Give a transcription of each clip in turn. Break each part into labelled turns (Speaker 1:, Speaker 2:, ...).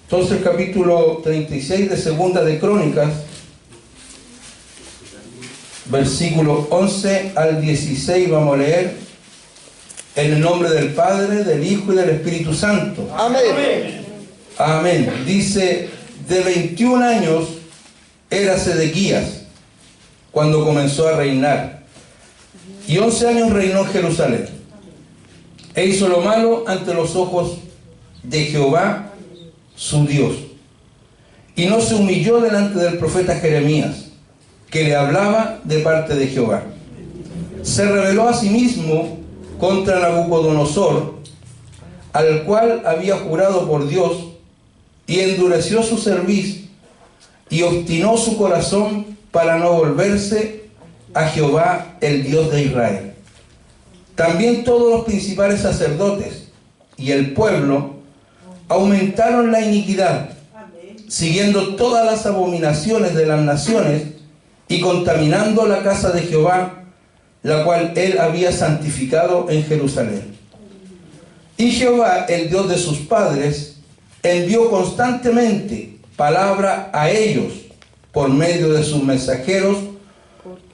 Speaker 1: Entonces el capítulo 36 de Segunda de Crónicas, versículo 11 al 16, vamos a leer en el nombre del Padre, del Hijo y del Espíritu Santo.
Speaker 2: Amén.
Speaker 1: Amén. Dice, de 21 años era Sedequías cuando comenzó a reinar, y 11 años reinó en Jerusalén, e hizo lo malo ante los ojos de Jehová su Dios, y no se humilló delante del profeta Jeremías, que le hablaba de parte de Jehová. Se rebeló a sí mismo contra Nabucodonosor, al cual había jurado por Dios, y endureció su cerviz, y obstinó su corazón para no volverse a Jehová, el Dios de Israel. También todos los principales sacerdotes y el pueblo aumentaron la iniquidad, siguiendo todas las abominaciones de las naciones y contaminando la casa de Jehová, la cual él había santificado en Jerusalén. Y Jehová, el Dios de sus padres, envió constantemente palabra a ellos por medio de sus mensajeros,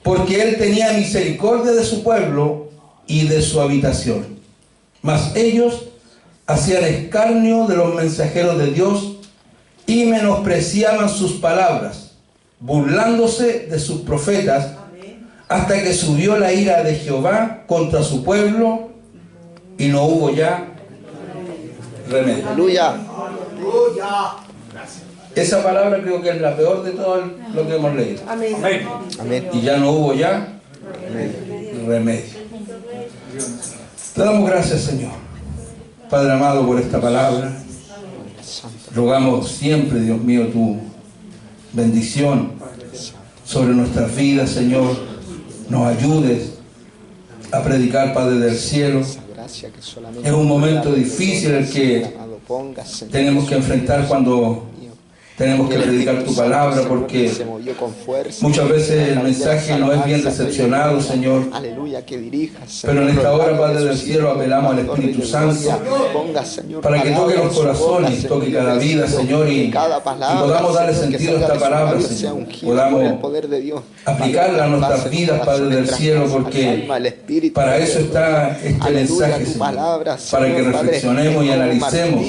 Speaker 1: porque él tenía misericordia de su pueblo y de su habitación. Mas ellos hacían escarnio de los mensajeros de Dios y menospreciaban sus palabras, burlándose de sus profetas, hasta que subió la ira de Jehová contra su pueblo y no hubo ya remedio.
Speaker 2: Aleluya.
Speaker 1: Esa palabra creo que es la peor de todo lo que hemos leído.
Speaker 3: Amén.
Speaker 2: Amén.
Speaker 1: Y ya no hubo ya remedio. Te damos gracias, Señor, Padre amado, por esta palabra. Rogamos siempre, Dios mío, tu bendición sobre nuestras vidas, Señor. Nos ayudes a predicar, Padre del cielo. Es un momento difícil el que tenemos que enfrentar cuando tenemos que predicar tu palabra, porque muchas veces el mensaje no es bien recepcionado, Señor. Pero en esta hora, Padre del cielo, apelamos al Espíritu Santo para que toque los corazones, toque cada vida, Señor, y podamos darle sentido a esta palabra, Señor. Podamos aplicarla a nuestras vidas, Padre del cielo, porque para eso está este mensaje, Señor, para que reflexionemos y analicemos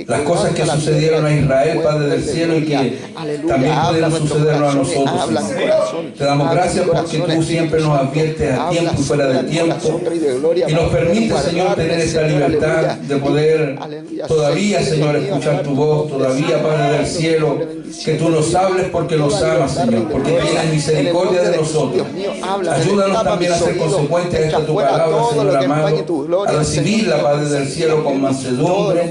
Speaker 1: las cosas que sucedieron a Israel, Padre del cielo, y que también pudieran sucedernos a nosotros, Señor. Te damos gracias porque tú siempre nos adviertes a tiempo y fuera de tiempo, y nos permite, Señor, tener esta libertad de poder todavía, Señor, escuchar tu voz, todavía, Padre del cielo, que tú nos hables porque nos amas, Señor, porque tienes misericordia de nosotros. Ayúdanos también a ser consecuentes a esta tu palabra, Señor amado, a recibirla, Padre del cielo, con mansedumbre,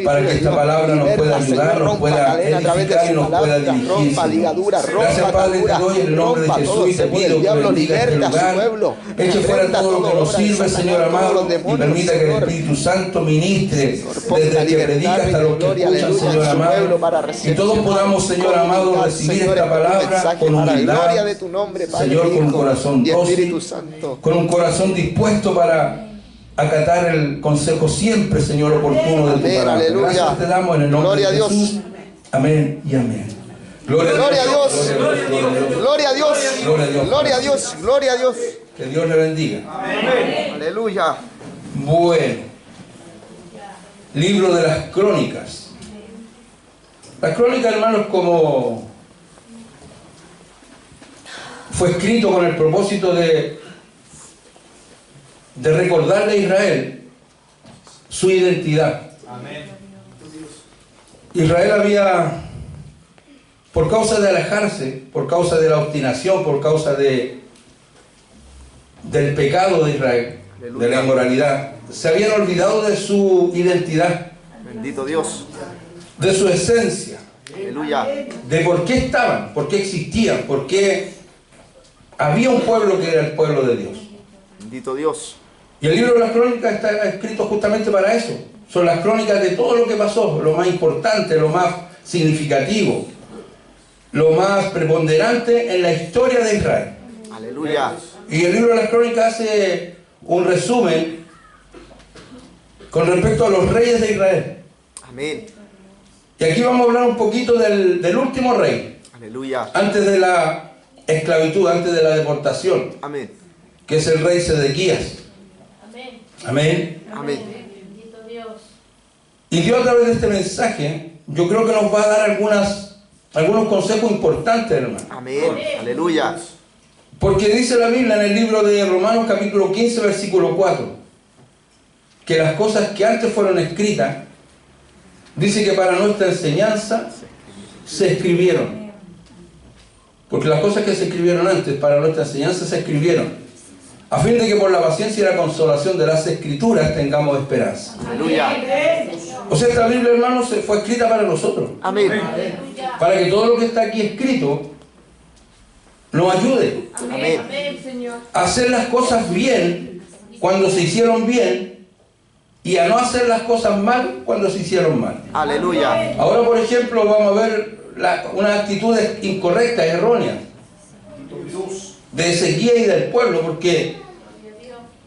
Speaker 1: para que esta palabra nos pueda ayudar, nos pueda edificar y nos pueda dirigir, Señor. Gracias, Padre, te doy en el nombre de Jesús y te pido que bendiga este lugar, eche fuera todo lo que nos sirve, Señor amado, y permita que el Espíritu Santo ministre desde el que predica hasta los que escuchan, Señor amado, y todos podamos, Señor amado, recibir esta palabra con humildad, Señor, con un corazón dócil, con un corazón dispuesto para acatar el consejo siempre, Señor, oportuno de tu palabra. Gracias te damos en el nombre de Jesús. Amén y amén.
Speaker 2: Gloria a Dios. Gloria a Dios. Gloria a Dios. Gloria a Dios.
Speaker 1: Que Dios le bendiga.
Speaker 2: Amén. Aleluya.
Speaker 1: Bueno, libro de las Crónicas. Las Crónicas, hermanos, como fue escrito con el propósito de recordarle a Israel su identidad. Israel había, por causa de alejarse, por causa de la obstinación, por causa del pecado de Israel, de la inmoralidad, se habían olvidado de su identidad.
Speaker 2: Bendito Dios.
Speaker 1: De su esencia.
Speaker 2: Aleluya.
Speaker 1: De por qué estaban, por qué existían, por qué había un pueblo que era el pueblo de Dios.
Speaker 2: Bendito Dios.
Speaker 1: Y el libro de las Crónicas está escrito justamente para eso. Son las crónicas de todo lo que pasó, lo más importante, lo más significativo, lo más preponderante en la historia de Israel.
Speaker 2: Aleluya.
Speaker 1: Y el libro de las Crónicas hace un resumen con respecto a los reyes de Israel.
Speaker 2: Amén.
Speaker 1: Y aquí vamos a hablar un poquito del último rey.
Speaker 2: Aleluya.
Speaker 1: Antes de la esclavitud, antes de la deportación.
Speaker 2: Amén.
Speaker 1: Que es el rey Sedequías.
Speaker 3: Amén.
Speaker 1: Amén.
Speaker 2: Amén.
Speaker 3: Bendito Dios.
Speaker 1: Y Dios a través de este mensaje, yo creo que nos va a dar algunos consejos importantes, hermano.
Speaker 2: Amén. Aleluya.
Speaker 1: Porque dice la Biblia en el libro de Romanos capítulo 15, versículo 4, que las cosas que antes fueron escritas, dice que para nuestra enseñanza se escribieron. Porque las cosas que se escribieron antes para nuestra enseñanza se escribieron, a fin de que por la paciencia y la consolación de las Escrituras tengamos esperanza.
Speaker 2: Aleluya.
Speaker 1: O sea, esta Biblia, hermanos, fue escrita para nosotros.
Speaker 2: Amén.
Speaker 1: Para que todo lo que está aquí escrito nos ayude
Speaker 2: Amén.
Speaker 3: Amén, Señor.
Speaker 1: a hacer las cosas bien cuando se hicieron bien y a no hacer las cosas mal cuando se hicieron mal.
Speaker 2: Aleluya.
Speaker 1: Ahora, por ejemplo, vamos a ver unas actitudes incorrectas, erróneas de Ezequiel y del pueblo, porque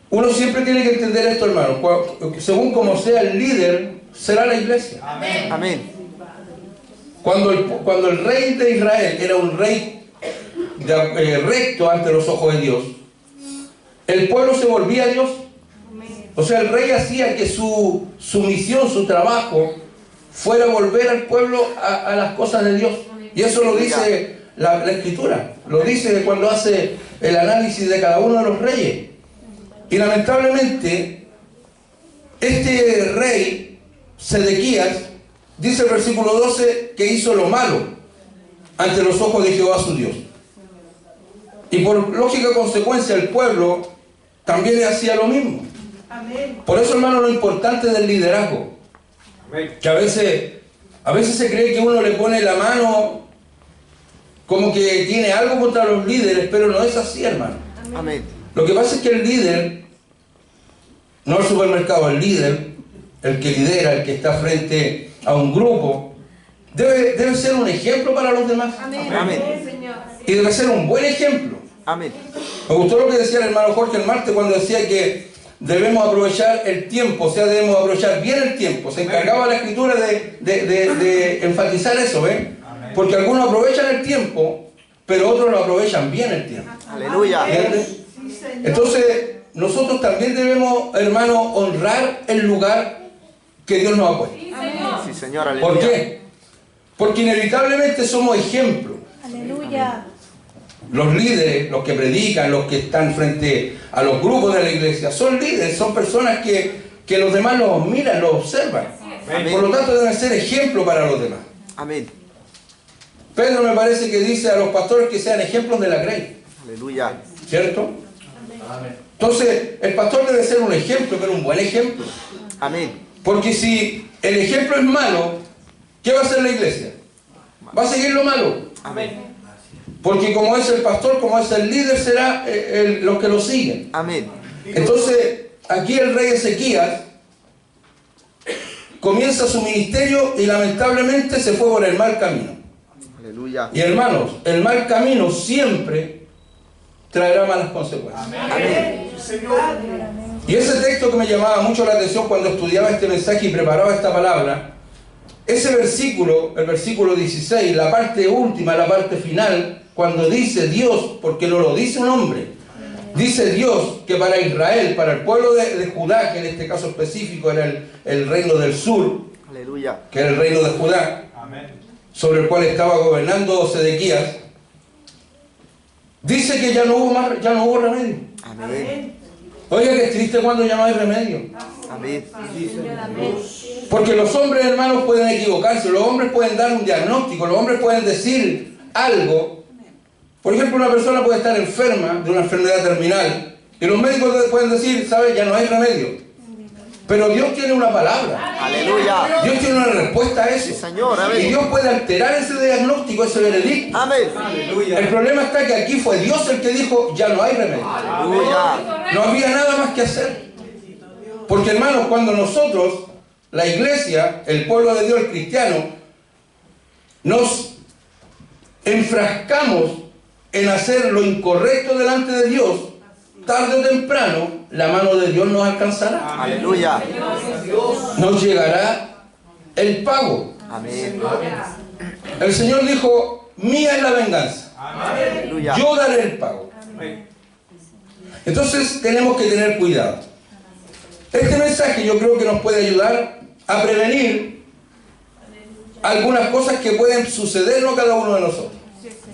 Speaker 1: uno siempre tiene que entender esto, hermano. Según como sea el líder, será la iglesia.
Speaker 2: Amén.
Speaker 1: Cuando el rey de Israel era un rey recto ante los ojos de Dios, el pueblo se volvía a Dios. O sea, el rey hacía que su misión, su trabajo, fuera volver al pueblo a las cosas de Dios. Y eso lo dice la Escritura. Lo dice cuando hace el análisis de cada uno de los reyes. Y lamentablemente, este rey, Sedequías, dice el versículo 12, que hizo lo malo ante los ojos de Jehová su Dios. Y por lógica consecuencia, el pueblo también hacía lo mismo. Por eso, hermano, lo importante del liderazgo. Que a veces se cree que uno le pone la mano como que tiene algo contra los líderes, pero no es así, hermano.
Speaker 2: Amén.
Speaker 1: Lo que pasa es que el líder, no el supermercado, el líder, el que lidera, el que está frente a un grupo, debe ser un ejemplo para los demás.
Speaker 2: Amén.
Speaker 3: Señor.
Speaker 1: Y debe ser un buen ejemplo.
Speaker 2: Amén.
Speaker 1: Me gustó lo que decía el hermano Jorge el martes cuando decía que debemos aprovechar el tiempo, o sea, debemos aprovechar bien el tiempo. Se encargaba la Escritura de enfatizar eso, ¿ven? Porque algunos aprovechan el tiempo, pero otros lo aprovechan bien el tiempo.
Speaker 2: Aleluya.
Speaker 1: ¿Entiendes? Entonces, nosotros también debemos, hermano, honrar el lugar que Dios nos ha puesto.
Speaker 2: Sí, Señor. Aleluya.
Speaker 1: ¿Por qué? Porque inevitablemente somos ejemplos.
Speaker 3: Aleluya.
Speaker 1: Los líderes, los que predican, los que están frente a los grupos de la iglesia, son líderes, son personas que los demás los miran, los observan.
Speaker 2: Amén.
Speaker 1: Por lo tanto, deben ser ejemplo para los demás.
Speaker 2: Amén.
Speaker 1: Pedro me parece que dice a los pastores que sean ejemplos de la grey,
Speaker 2: Aleluya.
Speaker 1: ¿cierto? Entonces, el pastor debe ser un ejemplo, pero un buen ejemplo.
Speaker 2: Amén.
Speaker 1: Porque si el ejemplo es malo, ¿qué va a hacer la iglesia? Va a seguir lo malo.
Speaker 2: Amén.
Speaker 1: Porque como es el pastor, como es el líder, será los que lo siguen.
Speaker 2: Amén.
Speaker 1: Entonces, aquí el rey Ezequías comienza su ministerio y lamentablemente se fue por el mal camino.
Speaker 2: Aleluya.
Speaker 1: Y hermanos, el mal camino siempre traerá malas consecuencias.
Speaker 2: Amén.
Speaker 1: Y ese texto que me llamaba mucho la atención cuando estudiaba este mensaje y preparaba esta palabra, ese versículo, el versículo 16, la parte última, la parte final, cuando dice Dios, porque no lo dice un hombre, dice Dios que para Israel, para el pueblo de Judá, que en este caso específico era el reino del sur,
Speaker 2: Aleluya.
Speaker 1: que era el reino de Judá, sobre el cual estaba gobernando Sedequías, dice que ya no hubo remedio.
Speaker 2: Amén.
Speaker 1: Oiga, que es triste cuando ya no hay remedio.
Speaker 2: Amén.
Speaker 1: Porque los hombres, hermanos, pueden equivocarse, los hombres pueden dar un diagnóstico, los hombres pueden decir algo. Por ejemplo, una persona puede estar enferma de una enfermedad terminal y los médicos pueden decir, ¿sabes? Ya no hay remedio. Pero Dios tiene una palabra.
Speaker 2: Aleluya.
Speaker 1: Dios tiene una respuesta a eso.
Speaker 2: Sí, Señor. Amén.
Speaker 1: Y Dios puede alterar ese diagnóstico, ese veredicto.
Speaker 2: Amén.
Speaker 1: El problema está que aquí fue Dios el que dijo, ya no hay remedio.
Speaker 2: Aleluya.
Speaker 1: No había nada más que hacer. Porque, hermanos, cuando nosotros, la iglesia, el pueblo de Dios, el cristiano, nos enfrascamos en hacer lo incorrecto delante de Dios, tarde o temprano, la mano de Dios nos alcanzará.
Speaker 2: Aleluya.
Speaker 1: Nos llegará el pago.
Speaker 2: Amén.
Speaker 1: El Señor dijo, mía es la venganza.
Speaker 2: Aleluya.
Speaker 1: Yo daré el pago. Entonces tenemos que tener cuidado. Este mensaje yo creo que nos puede ayudar a prevenir algunas cosas que pueden sucedernos a cada uno de nosotros.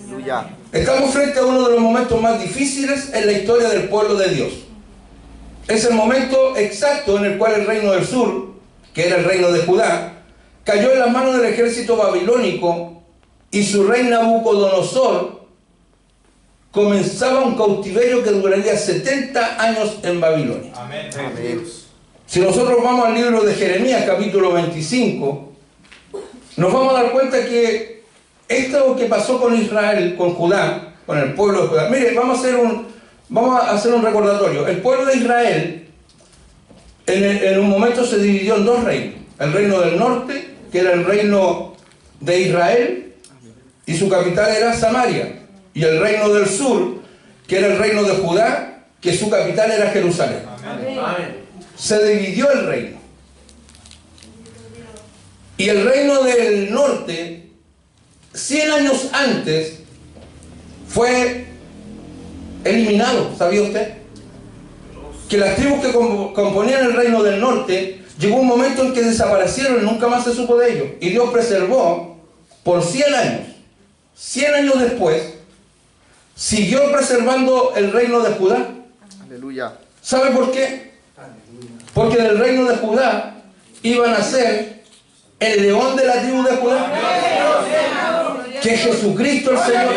Speaker 2: Aleluya.
Speaker 1: Estamos frente a uno de los momentos más difíciles en la historia del pueblo de Dios. Es el momento exacto en el cual el reino del sur, que era el reino de Judá, cayó en las manos del ejército babilónico y su rey Nabucodonosor comenzaba un cautiverio que duraría 70 años en Babilonia.
Speaker 4: Amén.
Speaker 2: Amén.
Speaker 1: Si nosotros vamos al libro de Jeremías, capítulo 25, nos vamos a dar cuenta que esto que pasó con Israel, con Judá, con el pueblo de Judá. Mire, vamos a hacer un recordatorio. El pueblo de Israel, en un momento se dividió en dos reinos. El reino del norte, que era el reino de Israel, y su capital era Samaria. Y el reino del sur, que era el reino de Judá, que su capital era Jerusalén.
Speaker 4: Amén.
Speaker 1: Se dividió el reino. Y el reino del norte, 100 años antes, fue eliminado. ¿Sabía usted? Que las tribus que componían el reino del norte, llegó un momento en que desaparecieron y nunca más se supo de ellos. Y Dios preservó por 100 años. 100 años después, siguió preservando el reino de Judá.
Speaker 2: Aleluya.
Speaker 1: ¿Sabe por qué? Porque del reino de Judá iban a ser el león de la tribu de Judá, que es Jesucristo el Señor.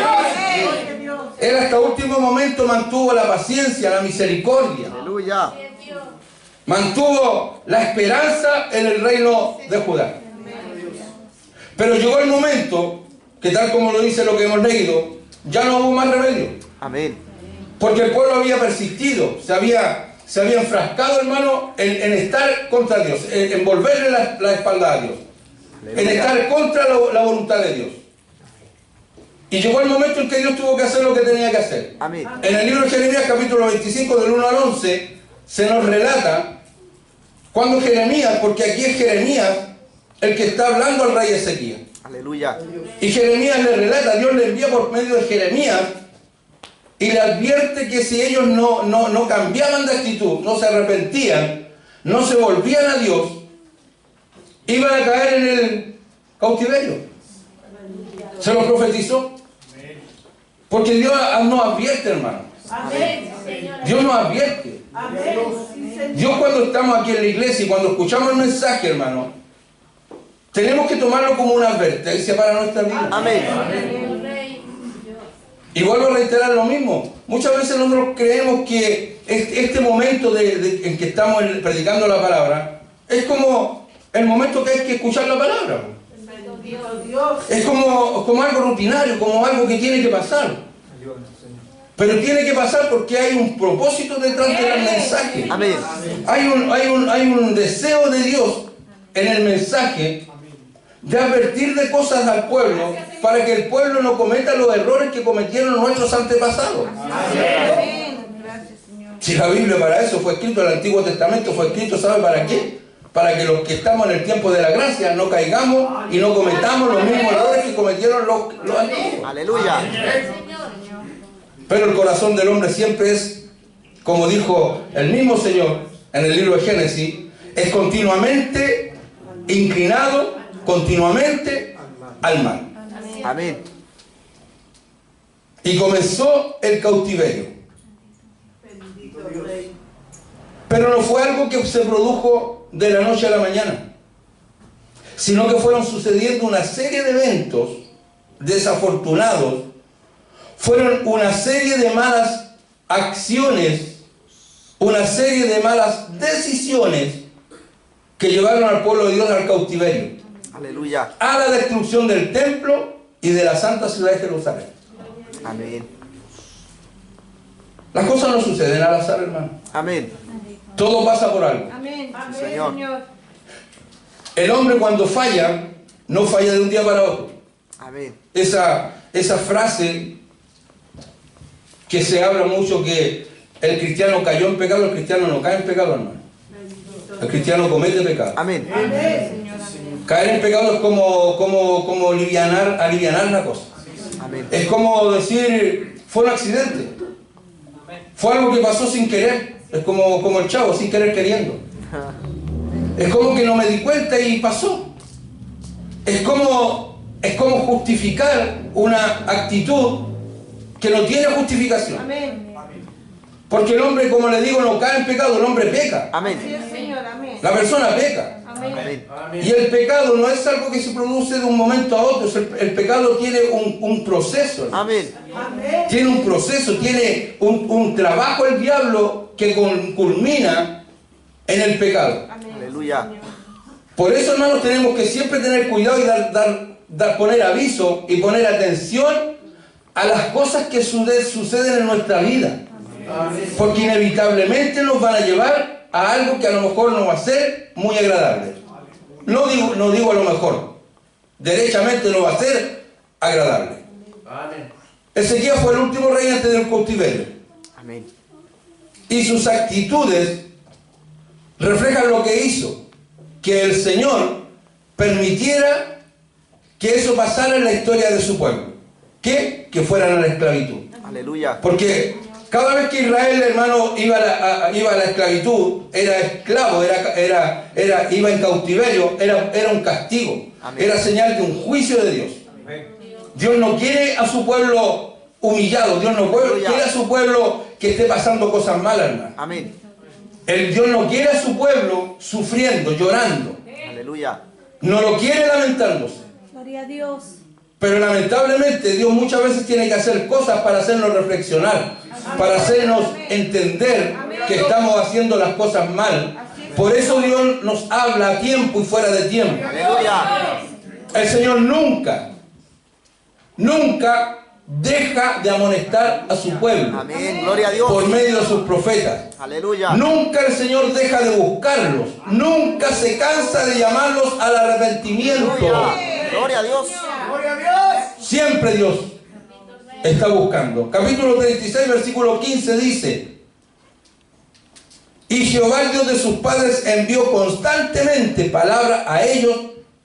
Speaker 1: Él hasta último momento mantuvo la paciencia, la misericordia,
Speaker 2: Aleluya.
Speaker 1: mantuvo la esperanza en el reino de Judá. Pero llegó el momento que, tal como lo dice lo que hemos leído, ya no hubo más remedio.
Speaker 2: Amén.
Speaker 1: Porque el pueblo había persistido, se había enfrascado, hermano, en estar contra Dios, en volverle la espalda a Dios, en estar contra la voluntad de Dios. Y llegó el momento en que Dios tuvo que hacer lo que tenía que hacer.
Speaker 2: Amén.
Speaker 1: En el libro de Jeremías, capítulo 25, del 1 al 11, se nos relata cuando Jeremías, porque aquí es Jeremías el que está hablando al rey Ezequías.
Speaker 2: Aleluya.
Speaker 1: Y Jeremías le relata, Dios le envía por medio de Jeremías y le advierte que si ellos no cambiaban de actitud, no se arrepentían, no se volvían a Dios, iban a caer en el cautiverio. Se lo profetizó. Porque Dios nos advierte, hermano. Dios nos advierte. Dios, cuando estamos aquí en la iglesia y cuando escuchamos el mensaje, hermano, tenemos que tomarlo como una advertencia para nuestra vida.
Speaker 2: Amén.
Speaker 1: Y vuelvo a reiterar lo mismo. Muchas veces nosotros creemos que este momento en que estamos predicando la palabra es como el momento que hay que escuchar la palabra. Es como algo rutinario, como algo que tiene que pasar. Pero tiene que pasar porque hay un propósito detrás del mensaje.
Speaker 2: Amén.
Speaker 1: Hay un deseo de Dios en el mensaje de advertir de cosas al pueblo para que el pueblo no cometa los errores que cometieron nuestros antepasados. Si la Biblia para eso fue escrito, el Antiguo Testamento fue escrito, ¿sabe para qué? Para que los que estamos en el tiempo de la gracia no caigamos y no cometamos los mismos errores que cometieron los antiguos.
Speaker 2: Aleluya.
Speaker 1: Pero el corazón del hombre siempre es, como dijo el mismo Señor en el libro de Génesis, es continuamente inclinado, continuamente al mal.
Speaker 2: Amén.
Speaker 1: Y comenzó el cautiverio. Pero no fue algo que se produjo de la noche a la mañana, sino que fueron sucediendo una serie de eventos desafortunados, fueron una serie de malas acciones, una serie de malas decisiones que llevaron al pueblo de Dios al cautiverio,
Speaker 2: Aleluya.
Speaker 1: a la destrucción del templo y de la santa ciudad de Jerusalén.
Speaker 2: Amén.
Speaker 1: Las cosas no suceden al azar, hermano.
Speaker 2: Amén.
Speaker 1: Todo pasa por algo.
Speaker 3: Amén.
Speaker 2: Señor.
Speaker 1: El hombre, cuando falla, no falla de un día para otro.
Speaker 2: Amén.
Speaker 1: Esa frase que se habla mucho, que el cristiano cayó en pecado, el cristiano no cae en pecado, hermano. El cristiano comete pecado.
Speaker 2: Amén.
Speaker 1: Caer en pecado es como alivianar la cosa.
Speaker 2: Amén.
Speaker 1: Es como decir, fue un accidente. Fue algo que pasó sin querer. Es como el chavo, sin querer queriendo. Es como que no me di cuenta y pasó. Es como justificar una actitud que no tiene justificación.
Speaker 3: Amén.
Speaker 1: Porque el hombre, como le digo, no cae en pecado, el hombre peca.
Speaker 2: Amén.
Speaker 3: Sí, Señor, amén.
Speaker 1: La persona peca.
Speaker 3: Amén.
Speaker 1: Y el pecado no es algo que se produce de un momento a otro. El pecado tiene un proceso.
Speaker 2: Amén.
Speaker 1: Tiene un proceso, tiene un trabajo el diablo que culmina en el pecado.
Speaker 2: Aleluya.
Speaker 1: Por eso, hermanos, tenemos que siempre tener cuidado y poner aviso y poner atención a las cosas que suceden en nuestra vida. Porque inevitablemente nos van a llevar a algo que a lo mejor no va a ser muy agradable. No digo a lo mejor. Derechamente no va a ser agradable. Ezequías fue el último rey antes del cautiverio.
Speaker 2: Amén.
Speaker 1: Y sus actitudes reflejan lo que hizo. Que el Señor permitiera que eso pasara en la historia de su pueblo. Que fueran a la esclavitud.
Speaker 2: Aleluya.
Speaker 1: Porque cada vez que Israel, hermano, iba a la esclavitud, era esclavo, iba en cautiverio, era un castigo.
Speaker 2: Amén.
Speaker 1: Era señal de un juicio de Dios. Dios no quiere a su pueblo humillado. Dios no quiere a su pueblo que esté pasando cosas malas, hermano.
Speaker 2: Amén.
Speaker 1: Dios no quiere a su pueblo sufriendo, llorando.
Speaker 2: Aleluya.
Speaker 1: No lo quiere lamentándose.
Speaker 3: Gloria a Dios.
Speaker 1: Pero lamentablemente Dios muchas veces tiene que hacer cosas para hacernos reflexionar, para hacernos entender que estamos haciendo las cosas mal. Por eso Dios nos habla a tiempo y fuera de tiempo.
Speaker 2: Aleluya.
Speaker 1: El Señor nunca deja de amonestar a su pueblo
Speaker 2: Amén. Gloria a Dios.
Speaker 1: por medio de sus profetas.
Speaker 2: Aleluya.
Speaker 1: Nunca el Señor deja de buscarlos. Nunca se cansa de llamarlos al arrepentimiento.
Speaker 2: Aleluya. Gloria a Dios.
Speaker 1: Siempre Dios está buscando. Capítulo 36, versículo 15 dice: y Jehová, el Dios de sus padres, envió constantemente palabra a ellos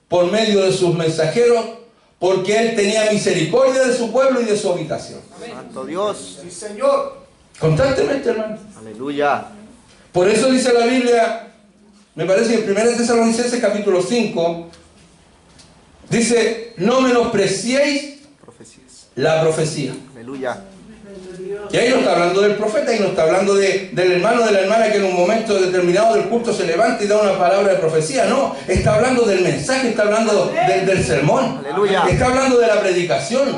Speaker 1: por medio de sus mensajeros, porque Él tenía misericordia de su pueblo y de su habitación.
Speaker 2: Santo Dios.
Speaker 4: Sí, Señor.
Speaker 1: Constantemente, hermano.
Speaker 2: Aleluya.
Speaker 1: Por eso dice la Biblia, me parece que en 1 Tesalonicenses capítulo 5, dice: no menospreciéis
Speaker 2: Profecías.
Speaker 1: la profecía.
Speaker 2: Aleluya.
Speaker 1: Y ahí no está hablando del profeta, y no está hablando del hermano o de la hermana que en un momento determinado del culto se levanta y da una palabra de profecía. No, está hablando del mensaje, está hablando del sermón.
Speaker 2: Aleluya.
Speaker 1: Está hablando de la predicación.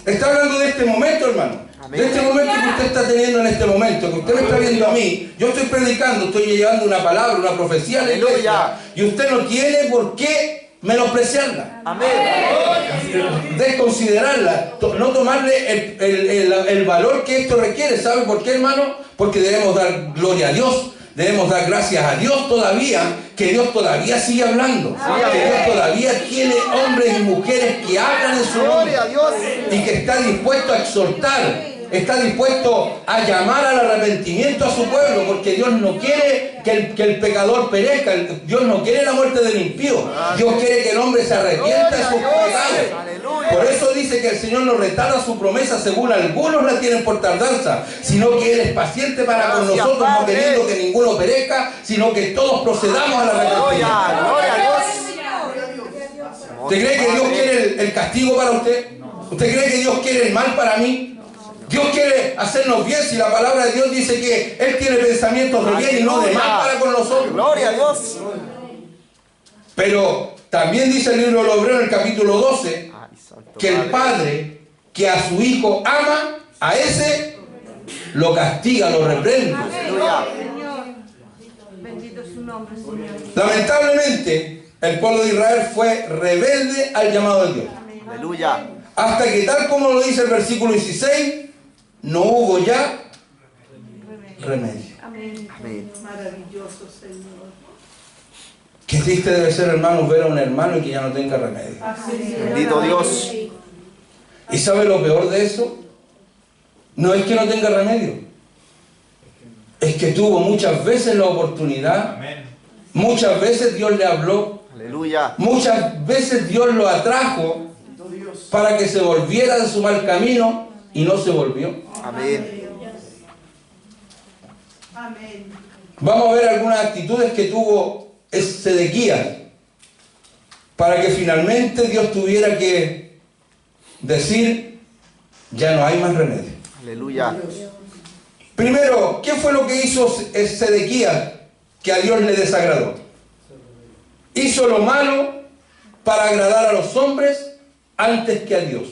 Speaker 1: Está hablando de este momento, hermano.
Speaker 2: Amén.
Speaker 1: De este momento que usted está teniendo en este momento, que usted me está viendo a mí. Yo estoy predicando, estoy llevando una palabra, una profecía a la iglesia.
Speaker 2: Aleluya.
Speaker 1: Y usted no tiene por qué menospreciarla,
Speaker 2: Amén.
Speaker 1: desconsiderarla, no tomarle el valor que esto requiere. ¿Sabe por qué, hermano? Porque debemos dar gloria a Dios, debemos dar gracias a Dios todavía, que Dios todavía sigue hablando, que Dios todavía tiene hombres y mujeres que hablan en su nombre
Speaker 2: Gloria a Dios.
Speaker 1: y que está dispuesto a exhortar, está dispuesto a llamar al arrepentimiento a su pueblo, porque Dios no quiere que el pecador perezca. Dios no quiere la muerte del impío. Dios quiere que el hombre se arrepienta de sus pecados.
Speaker 2: Aleluya.
Speaker 1: Por eso dice que el Señor no retarda su promesa, según algunos la tienen por tardanza, sino que Él es paciente para con
Speaker 2: Gracias,
Speaker 1: nosotros, no
Speaker 2: Padre.
Speaker 1: queriendo que ninguno perezca, sino que todos procedamos al arrepentimiento.
Speaker 2: Gloria. Gloria a Dios.
Speaker 1: ¿Usted cree que Dios quiere el castigo para usted? ¿Usted cree que Dios quiere el mal para mí? Dios quiere hacernos bien, si la palabra de Dios dice que Él tiene pensamientos de bien y no de mal para con nosotros.
Speaker 2: Gloria a Dios.
Speaker 1: Pero también dice el libro de los Hebreos en el capítulo 12
Speaker 2: Ay, santo
Speaker 1: que el padre que a su hijo ama, a ese lo castiga, lo reprende.
Speaker 2: Aleluya.
Speaker 3: Señor. Bendito es su nombre, Señor.
Speaker 1: Lamentablemente, el pueblo de Israel fue rebelde al llamado de Dios.
Speaker 2: Aleluya.
Speaker 1: Hasta que, tal como lo dice el versículo 16, no hubo ya remedio.
Speaker 3: Amén.
Speaker 2: Amén.
Speaker 3: Maravilloso, Señor.
Speaker 1: Qué triste debe ser, hermanos, ver a un hermano y que ya no tenga remedio.
Speaker 2: Bendito Dios.
Speaker 1: ¿Y sabe lo peor de eso? No es que no tenga remedio. Es que tuvo muchas veces la oportunidad. Muchas veces Dios le habló.
Speaker 2: Aleluya. Aleluya.
Speaker 1: Muchas veces Dios lo atrajo para que se volviera de su mal camino y no se volvió.
Speaker 2: Amén.
Speaker 3: Amén.
Speaker 1: Vamos a ver algunas actitudes que tuvo Sedequías para que finalmente Dios tuviera que decir: ya no hay más remedio.
Speaker 2: Aleluya.
Speaker 1: Primero, ¿qué fue lo que hizo Sedequías que a Dios le desagradó? Hizo lo malo para agradar a los hombres antes que a Dios.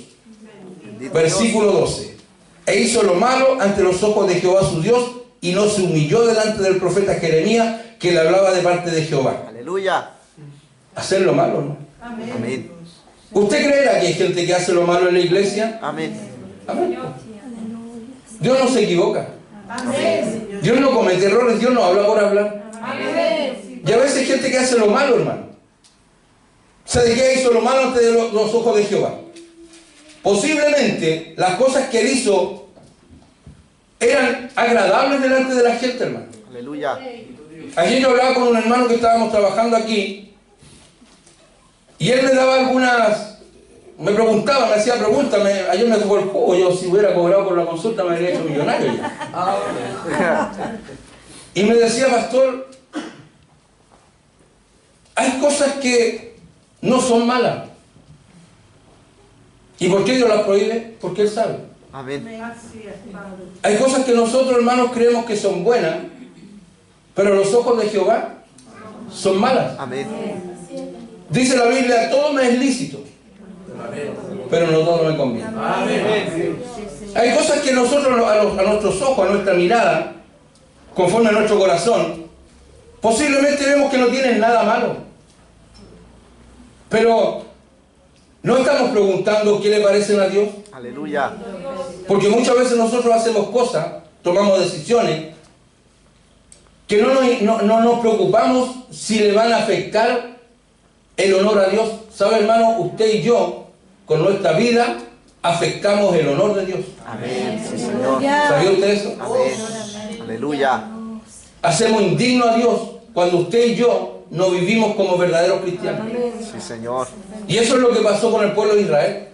Speaker 1: Versículo 12. E hizo lo malo ante los ojos de Jehová su Dios, y no se humilló delante del profeta Jeremías, que le hablaba de parte de Jehová.
Speaker 2: Aleluya.
Speaker 1: Hacer lo malo, ¿no?
Speaker 2: Amén.
Speaker 1: ¿Usted creerá que hay gente que hace lo malo en la iglesia?
Speaker 2: Amén.
Speaker 1: Amén. Dios no se equivoca.
Speaker 3: Amén.
Speaker 1: Dios no comete errores. Dios no habla por hablar.
Speaker 3: Amén.
Speaker 1: Y a veces hay gente que hace lo malo, hermano. Sedequías hizo lo malo ante los ojos de Jehová. Posiblemente las cosas que él hizo eran agradables delante de la gente, hermano.
Speaker 2: Aleluya.
Speaker 1: Ayer yo hablaba con un hermano que estábamos trabajando aquí, y él me daba me preguntaba, me hacía preguntas. Ayer me tocó el jugo. Yo, si hubiera cobrado por la consulta, me habría hecho millonario ya. Y me decía: pastor, hay cosas que no son malas. ¿Y por qué Dios las prohíbe? Porque Él sabe.
Speaker 2: Amén.
Speaker 3: Así es, Padre.
Speaker 1: Hay cosas que nosotros, hermanos, creemos que son buenas, pero a los ojos de Jehová son malas.
Speaker 2: Amén.
Speaker 1: Dice la Biblia: todo me es lícito, pero no todo me conviene. Hay cosas que nosotros, a nuestros ojos, a nuestra mirada, conforme a nuestro corazón, posiblemente vemos que no tienen nada malo. Pero no estamos preguntando qué le parecen a Dios.
Speaker 2: Aleluya.
Speaker 1: Porque muchas veces nosotros hacemos cosas, tomamos decisiones, que no nos preocupamos si le van a afectar el honor a Dios. ¿Sabe, hermano? Usted y yo, con nuestra vida, afectamos el honor de Dios.
Speaker 2: Amén. Sí, Señor.
Speaker 1: ¿Sabía usted eso?
Speaker 2: Amén. Aleluya.
Speaker 1: Hacemos indigno a Dios cuando usted y yo no vivimos como verdaderos cristianos.
Speaker 2: Sí, Señor.
Speaker 1: Y eso es lo que pasó con el pueblo de Israel.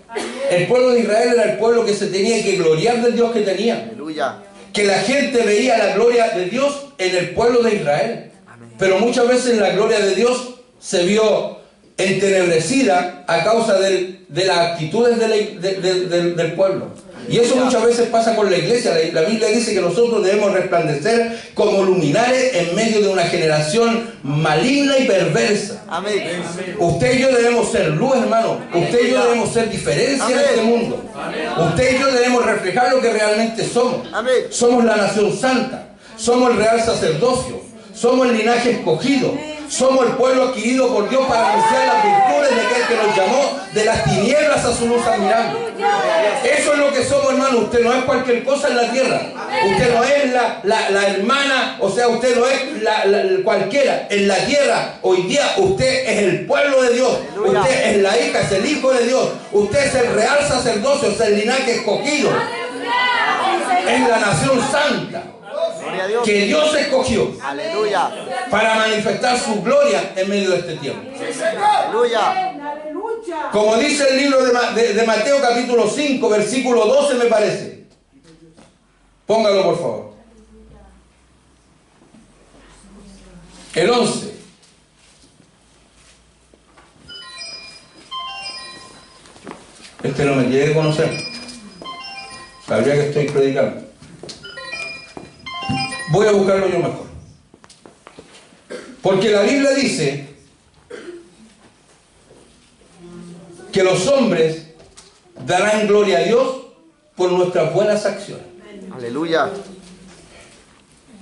Speaker 1: El pueblo de Israel era el pueblo que se tenía que gloriar del Dios que tenía.
Speaker 2: Aleluya.
Speaker 1: Que la gente veía la gloria de Dios en el pueblo de Israel. Pero muchas veces la gloria de Dios se vio entenebrecida a causa de las actitudes del pueblo. Y eso muchas veces pasa con la iglesia. La Biblia dice que nosotros debemos resplandecer como luminares en medio de una generación maligna y perversa.
Speaker 2: Amén.
Speaker 1: Usted y yo debemos ser luz, hermano. Usted y yo debemos ser diferencia en este mundo. Usted y yo debemos reflejar lo que realmente somos.
Speaker 2: Amén.
Speaker 1: Somos la nación santa. Somos el real sacerdocio. Somos el linaje escogido. Somos el pueblo adquirido por Dios para anunciar las virtudes de aquel que nos llamó de las tinieblas a su luz admirable. Eso es lo que somos, hermano. Usted no es cualquier cosa en la tierra. Usted no es la hermana, o sea, usted no es cualquiera. En la tierra, hoy día, usted es el pueblo de Dios. Usted es la hija, es el hijo de Dios. Usted es el real sacerdocio, es el linaje escogido. Es la nación santa que Dios escogió.
Speaker 2: Aleluya.
Speaker 1: Para manifestar su gloria en medio de este tiempo.
Speaker 2: Aleluya.
Speaker 1: Como dice el libro de Mateo capítulo 5, versículo 12 me parece. Póngalo por favor. El 11. Este no me quiere conocer. Sabría que estoy predicando. Voy a buscarlo yo mejor. Porque la Biblia dice que los hombres darán gloria a Dios por nuestras buenas acciones.
Speaker 2: Aleluya.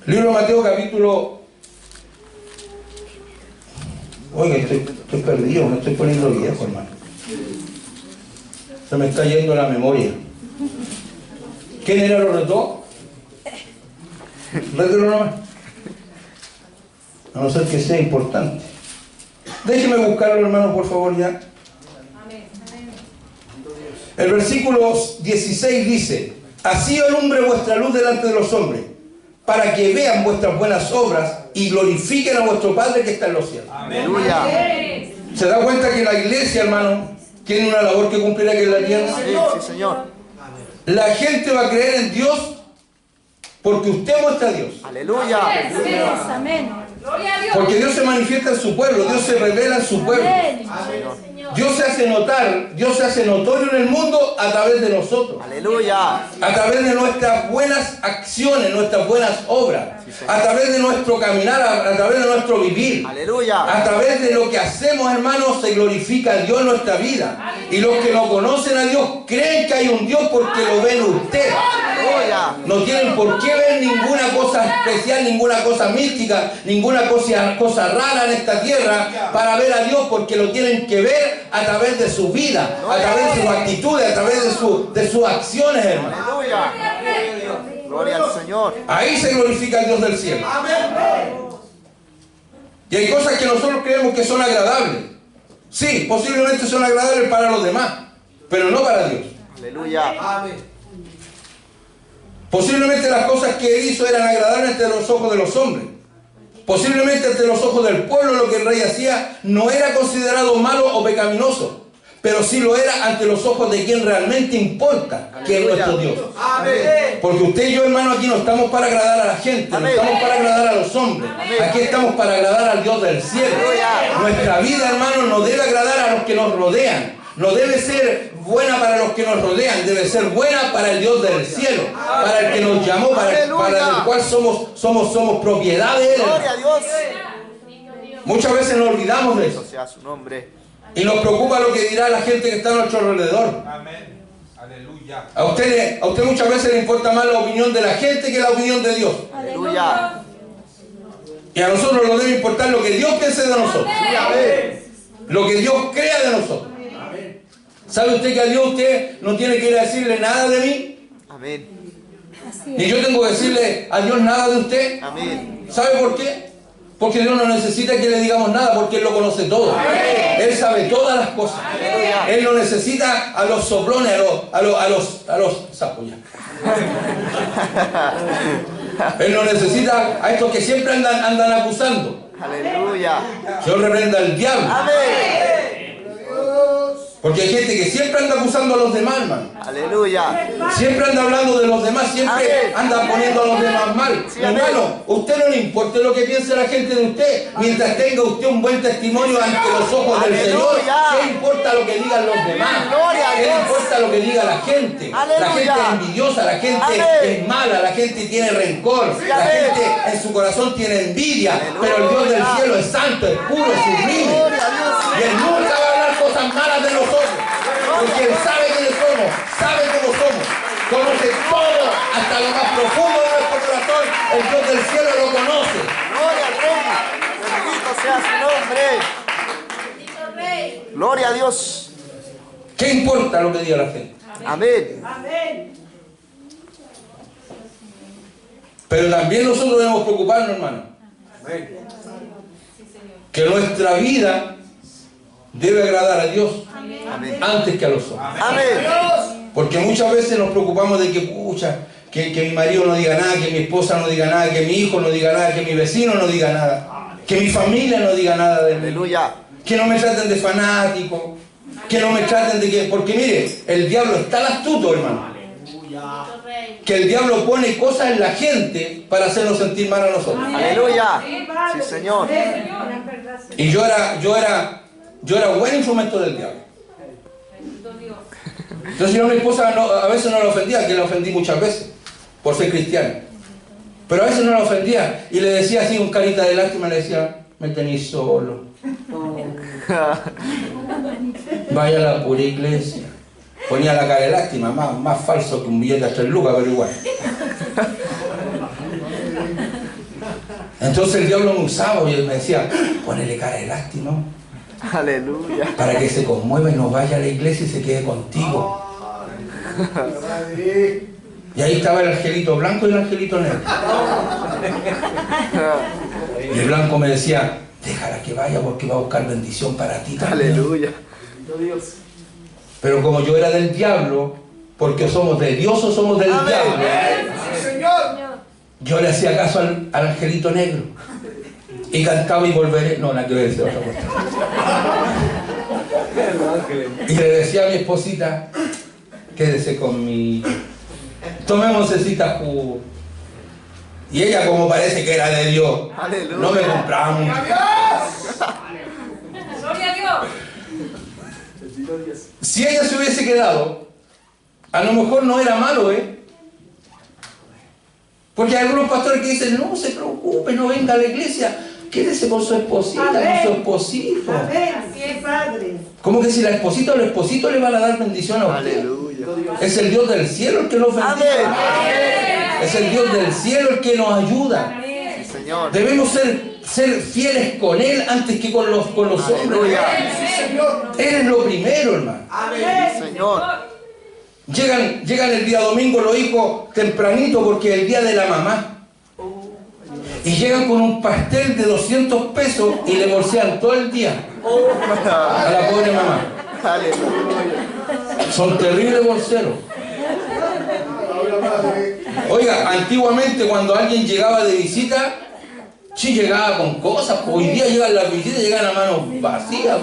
Speaker 1: Libro de Mateo capítulo... Oiga, estoy perdido, me estoy poniendo viejo, hermano. Se me está yendo la memoria. ¿Quién era lo retó? Rételo nomás. A no ser que sea importante. Déjeme buscarlo, hermano, por favor, ya. El versículo 16 dice: así alumbre vuestra luz delante de los hombres, para que vean vuestras buenas obras y glorifiquen a vuestro Padre que está en los cielos.
Speaker 2: Aleluya.
Speaker 1: ¿Se da cuenta que la iglesia, hermano, tiene una labor que cumplir aquí en la tierra?
Speaker 2: Sí, Señor.
Speaker 1: La gente va a creer en Dios porque usted muestra a Dios.
Speaker 2: Aleluya.
Speaker 4: Amén.
Speaker 1: Porque Dios se manifiesta en su pueblo, Dios se revela en su pueblo. Dios se hace notar, Dios se hace notorio en el mundo a través de nosotros.
Speaker 2: Aleluya.
Speaker 1: A través de nuestras buenas acciones, nuestras buenas obras. A través de nuestro caminar, a través de nuestro vivir.
Speaker 2: Aleluya.
Speaker 1: A través de lo que hacemos, hermanos, se glorifica a Dios en nuestra vida. Y los que no conocen a Dios creen que hay un Dios porque lo ven usted.
Speaker 2: Aleluya.
Speaker 1: No tienen por qué ver ninguna cosa especial, ninguna cosa mística, ninguna cosa rara en esta tierra para ver a Dios, porque lo tienen que ver a través de su vida, a través de sus actitudes, a través de sus acciones, hermano.
Speaker 2: Aleluya. Gloria al Señor.
Speaker 1: Ahí se glorifica el Dios del cielo. Y hay cosas que nosotros creemos que son agradables. Sí, posiblemente son agradables para los demás, pero no para Dios.
Speaker 2: Aleluya.
Speaker 1: Posiblemente las cosas que él hizo eran agradables ante los ojos de los hombres. Posiblemente ante los ojos del pueblo lo que el rey hacía no era considerado malo o pecaminoso, pero sí lo era ante los ojos de quien realmente importa, que es nuestro Dios. Porque usted y yo, hermano, aquí no estamos para agradar a la gente, no estamos para agradar a los hombres. Aquí estamos para agradar al Dios del cielo. Nuestra vida, hermano, no debe agradar a los que nos rodean. No debe ser buena para los que nos rodean, debe ser buena para el Dios del cielo, para el que nos llamó, para el cual somos propiedad de Él.
Speaker 2: Gloria a Dios.
Speaker 1: Muchas veces nos olvidamos de eso.
Speaker 2: Bendito sea su nombre.
Speaker 1: Y nos preocupa lo que dirá la gente que está a nuestro alrededor.
Speaker 5: Amén. Aleluya.
Speaker 1: A usted muchas veces le importa más la opinión de la gente que la opinión de Dios.
Speaker 2: Aleluya.
Speaker 1: Y a nosotros nos debe importar lo que Dios piense de nosotros. Lo que Dios crea de nosotros. ¿Sabe usted que a Dios usted no tiene que ir a decirle nada de mí?
Speaker 2: Amén.
Speaker 1: Ni yo tengo que decirle a Dios nada de usted.
Speaker 2: Amén.
Speaker 1: ¿Sabe por qué? Porque Dios no necesita que le digamos nada, porque Él lo conoce todo. Él sabe todas las cosas. Él no necesita a los soplones, a los sapos ya. Él no necesita a estos que siempre andan acusando.
Speaker 2: Aleluya.
Speaker 1: Dios reprenda al diablo.
Speaker 2: Amén.
Speaker 1: Porque hay gente que siempre anda acusando a los demás, hermano.
Speaker 2: Aleluya.
Speaker 1: Siempre anda hablando de los demás, siempre
Speaker 2: Amén.
Speaker 1: anda poniendo a los demás mal.
Speaker 2: Sí, amén.
Speaker 1: Hermano, usted no le importa lo que piense la gente de usted, mientras tenga usted un buen testimonio ante los ojos del
Speaker 2: Aleluya.
Speaker 1: Señor. ¿Qué importa lo que digan los demás?
Speaker 2: Gloria a
Speaker 1: ¿Qué
Speaker 2: Dios.
Speaker 1: importa lo que diga la gente? La
Speaker 2: Aleluya.
Speaker 1: gente es envidiosa, la gente
Speaker 2: Amén.
Speaker 1: es mala, la gente tiene rencor,
Speaker 2: Sí,
Speaker 1: la
Speaker 2: amén.
Speaker 1: gente en su corazón tiene envidia,
Speaker 2: Aleluya.
Speaker 1: pero el Dios del cielo es santo, es puro, es sublime.
Speaker 2: Gloria a Dios.
Speaker 1: Y Él nunca va a hablar cosas malas de nosotros. Porque Él sabe quiénes somos, sabe cómo somos, conoce todo, hasta lo más profundo de nuestro corazón. El Dios del cielo lo conoce.
Speaker 2: Gloria al Rey. Bendito sea su nombre. Gloria a Dios.
Speaker 1: ¿Qué importa lo que diga la gente?
Speaker 2: Amén.
Speaker 1: Pero también nosotros debemos preocuparnos, hermano. Que nuestra vida debe agradar a Dios
Speaker 2: Amén.
Speaker 1: antes que a los hombres.
Speaker 2: Amén.
Speaker 1: Porque muchas veces nos preocupamos de que, pucha, que mi marido no diga nada, que mi esposa no diga nada, que mi hijo no diga nada, que mi vecino no diga nada, que mi familia no diga nada de mí,
Speaker 2: Aleluya.
Speaker 1: que no me traten de fanático, que no me traten de que... Porque mire, el diablo es tan astuto, hermano, que el diablo pone cosas en la gente para hacernos sentir mal a nosotros.
Speaker 2: Aleluya. Sí, Señor.
Speaker 1: Y yo era buen instrumento del diablo. Entonces yo a mi esposa a veces no la ofendía, que la ofendí muchas veces, por ser cristiano. Pero a veces no la ofendía y le decía así con carita de lástima, le decía, me tenéis solo. Vaya a la pura iglesia. Ponía la cara de lástima, más falso que un billete de 3 lucas, pero igual. Entonces el diablo me usaba y él me decía, ponele cara de lástima,
Speaker 2: Aleluya.
Speaker 1: para que se conmueva y no vaya a la iglesia y se quede contigo. Y ahí estaba el angelito blanco y el angelito negro. Y el blanco me decía, déjala que vaya porque va a buscar bendición para ti también.
Speaker 2: Aleluya.
Speaker 1: Pero como yo era del diablo, porque somos de Dios o somos del
Speaker 2: Amén.
Speaker 1: diablo, yo le hacía caso al angelito negro. Y cantaba y volveré. No, nada que ver, otra cosa. Y le decía a mi esposita, quédese conmigo, tomemos cecita jugo. Y ella, como parece que era de Dios,
Speaker 2: Aleluya.
Speaker 1: no me compraba mucho.
Speaker 3: Gloria a Dios.
Speaker 1: Si ella se hubiese quedado, a lo mejor no era malo, Porque hay algunos pastores que dicen, no se preocupe, no venga a la iglesia, quédese con su esposita, con su esposito.
Speaker 3: Amén. Así es, Padre.
Speaker 1: Como que si la esposita o el esposito le van a dar bendición a usted.
Speaker 2: Aleluya.
Speaker 1: Es el Dios del cielo el que nos bendice.
Speaker 2: Amén.
Speaker 1: Es el Dios del cielo el que nos ayuda.
Speaker 2: Sí, Señor.
Speaker 1: Debemos ser fieles con Él antes que con los hombres.
Speaker 2: Aleluya.
Speaker 1: Él es lo primero, hermano.
Speaker 2: Sí, Señor.
Speaker 1: Llegan el día domingo los hijos tempranito porque es el día de la mamá. Y llegan con un pastel de 200 pesos y le bolsean todo el día a la pobre mamá.
Speaker 2: Aleluya.
Speaker 1: Son terribles bolseros. Oiga, antiguamente cuando alguien llegaba de visita, sí llegaba con cosas. Hoy día llegan las visitas y llegan a manos vacías.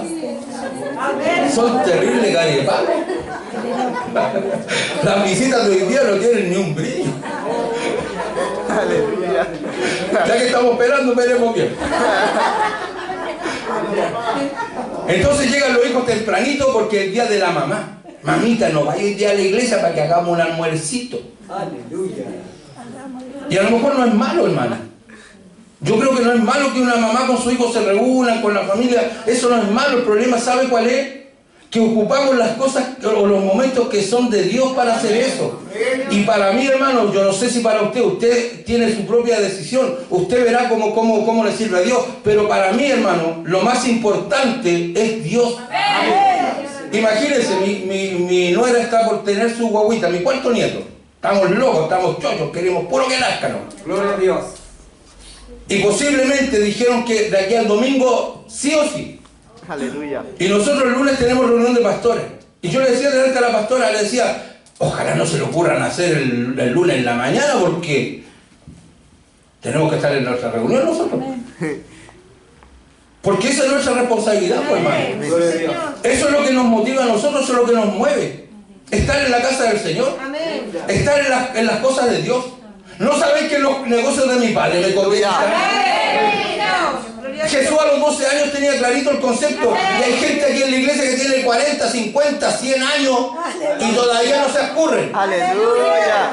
Speaker 1: Son terribles carepados. Las visitas de hoy día no tienen ni un brillo.
Speaker 2: Aleluya.
Speaker 1: Ya que estamos esperando, veremos bien. Entonces llegan los hijos tempranito porque es el día de la mamá. Mamita, no vaya hoy día a la iglesia para que hagamos un almuercito.
Speaker 4: Aleluya.
Speaker 1: Y a lo mejor no es malo, hermana. Yo creo que no es malo que una mamá con su hijo se reúnan con la familia. Eso no es malo. El problema, ¿sabe cuál es? Que ocupamos las cosas o los momentos que son de Dios para hacer eso. Y para mí, hermano, yo no sé si para usted tiene su propia decisión. Usted verá cómo le sirve a Dios. Pero para mí, hermano, lo más importante es Dios. Imagínense, mi nuera está por tener su guaguita, mi cuarto nieto. Estamos locos, estamos chochos, queremos puro que nazcan.
Speaker 4: Gloria a Dios.
Speaker 1: Y posiblemente dijeron que de aquí al domingo sí o sí.
Speaker 2: Aleluya.
Speaker 1: Y nosotros el lunes tenemos reunión de pastores. Y yo le decía delante a la pastora, le decía, ojalá no se le ocurran hacer el lunes en la mañana porque tenemos que estar en nuestra reunión nosotros. Porque esa es nuestra responsabilidad, pues, hermano.
Speaker 4: Gloria a Dios.
Speaker 1: Eso es lo que nos motiva a nosotros, eso es lo que nos mueve. Estar en la casa del Señor.
Speaker 3: Amén.
Speaker 1: Estar en las cosas de Dios. ¿No sabéis que en los negocios de mi padre me conviene estar? Jesús a los 12 años tenía clarito el concepto. Y hay gente aquí en la iglesia que tiene 40, 50, 100 años y todavía no se ocurren.
Speaker 2: Aleluya.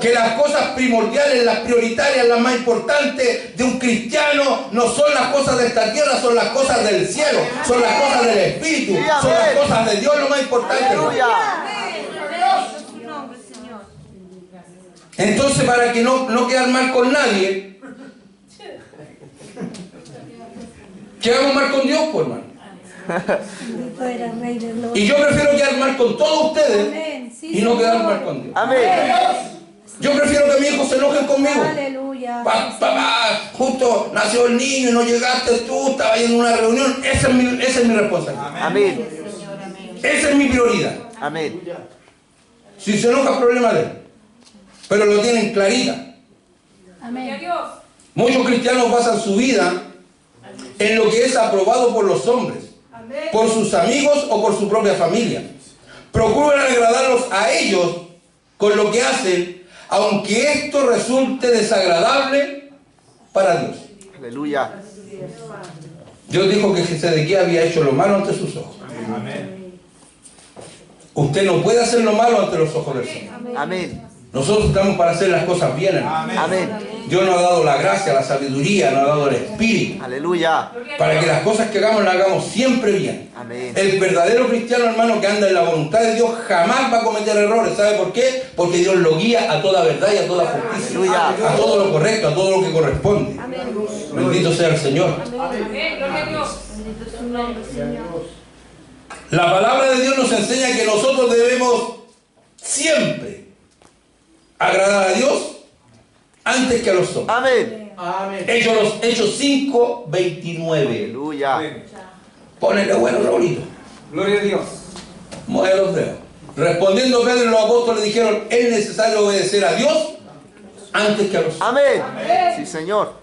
Speaker 1: Que las cosas primordiales, las prioritarias, las más importantes de un cristiano no son las cosas de esta tierra, son las cosas del cielo, son las cosas del Espíritu, son las cosas de Dios lo más importante.
Speaker 2: Aleluya.
Speaker 1: Entonces, para que no quedar mal con nadie, quedamos mal con Dios, pues, hermano. Y yo prefiero quedar mal con todos ustedes y no quedar mal con Dios.
Speaker 2: Amén.
Speaker 1: Yo prefiero que mis hijos se enojen conmigo.
Speaker 6: Aleluya.
Speaker 1: Papá, justo nació el niño y no llegaste tú, estaba en una reunión. Esa es mi responsabilidad.
Speaker 2: Amén.
Speaker 1: Esa es mi prioridad.
Speaker 2: Amén.
Speaker 1: Si se enoja, problema de él. Pero lo tienen clarita.
Speaker 6: Amén.
Speaker 1: Muchos cristianos basan su vida en lo que es aprobado por los hombres, por sus amigos o por su propia familia. Procuran agradarlos a ellos con lo que hacen, aunque esto resulte desagradable para Dios.
Speaker 2: Aleluya.
Speaker 1: Dios dijo que Sedequías había hecho lo malo ante sus ojos.
Speaker 5: Amén.
Speaker 1: Usted no puede hacer lo malo ante los ojos del Señor.
Speaker 2: Amén.
Speaker 1: Nosotros estamos para hacer las cosas bien, hermano.
Speaker 2: Amén.
Speaker 1: Dios nos ha dado la gracia, la sabiduría, nos ha dado el espíritu,
Speaker 2: Aleluya.
Speaker 1: para que las cosas que hagamos las hagamos siempre bien.
Speaker 2: Amén.
Speaker 1: El verdadero cristiano, hermano, que anda en la voluntad de Dios jamás va a cometer errores. ¿Sabe por qué? Porque Dios lo guía a toda verdad y a toda justicia,
Speaker 2: Aleluya.
Speaker 1: a todo lo correcto, a todo lo que corresponde. Bendito sea el Señor. La palabra de Dios nos enseña que nosotros debemos siempre agradar a Dios antes que a los hombres.
Speaker 2: Amén.
Speaker 4: Amén.
Speaker 1: Hechos 5, 29.
Speaker 2: Aleluya.
Speaker 5: Amén.
Speaker 1: Ponele bueno, Raulito.
Speaker 5: Gloria a Dios.
Speaker 1: Mueve los dedos. Respondiendo Pedro y los apóstoles dijeron, es necesario obedecer a Dios antes que a los hombres.
Speaker 2: Amén. Sí, Señor.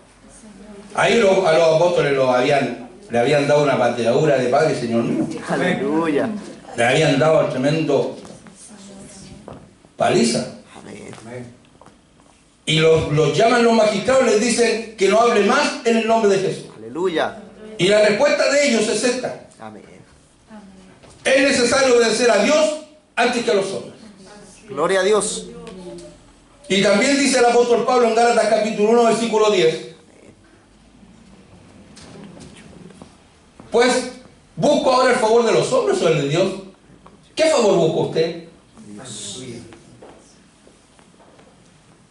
Speaker 1: Ahí a los apóstoles los habían le habían dado una pateadura de padre, Señor mío.
Speaker 2: Aleluya.
Speaker 1: Le habían dado tremendo paliza.
Speaker 2: Amén.
Speaker 1: Y los llaman los magistrados, les dicen que no hable más en el nombre de Jesús.
Speaker 2: Aleluya.
Speaker 1: Y la respuesta de ellos es esta:
Speaker 2: Amén.
Speaker 1: es necesario obedecer a Dios antes que a los hombres.
Speaker 2: Gloria a Dios.
Speaker 1: Y también dice el apóstol Pablo en Gálatas capítulo 1, versículo 10. Pues, ¿busco ahora el favor de los hombres o el de Dios? ¿Qué favor busca usted?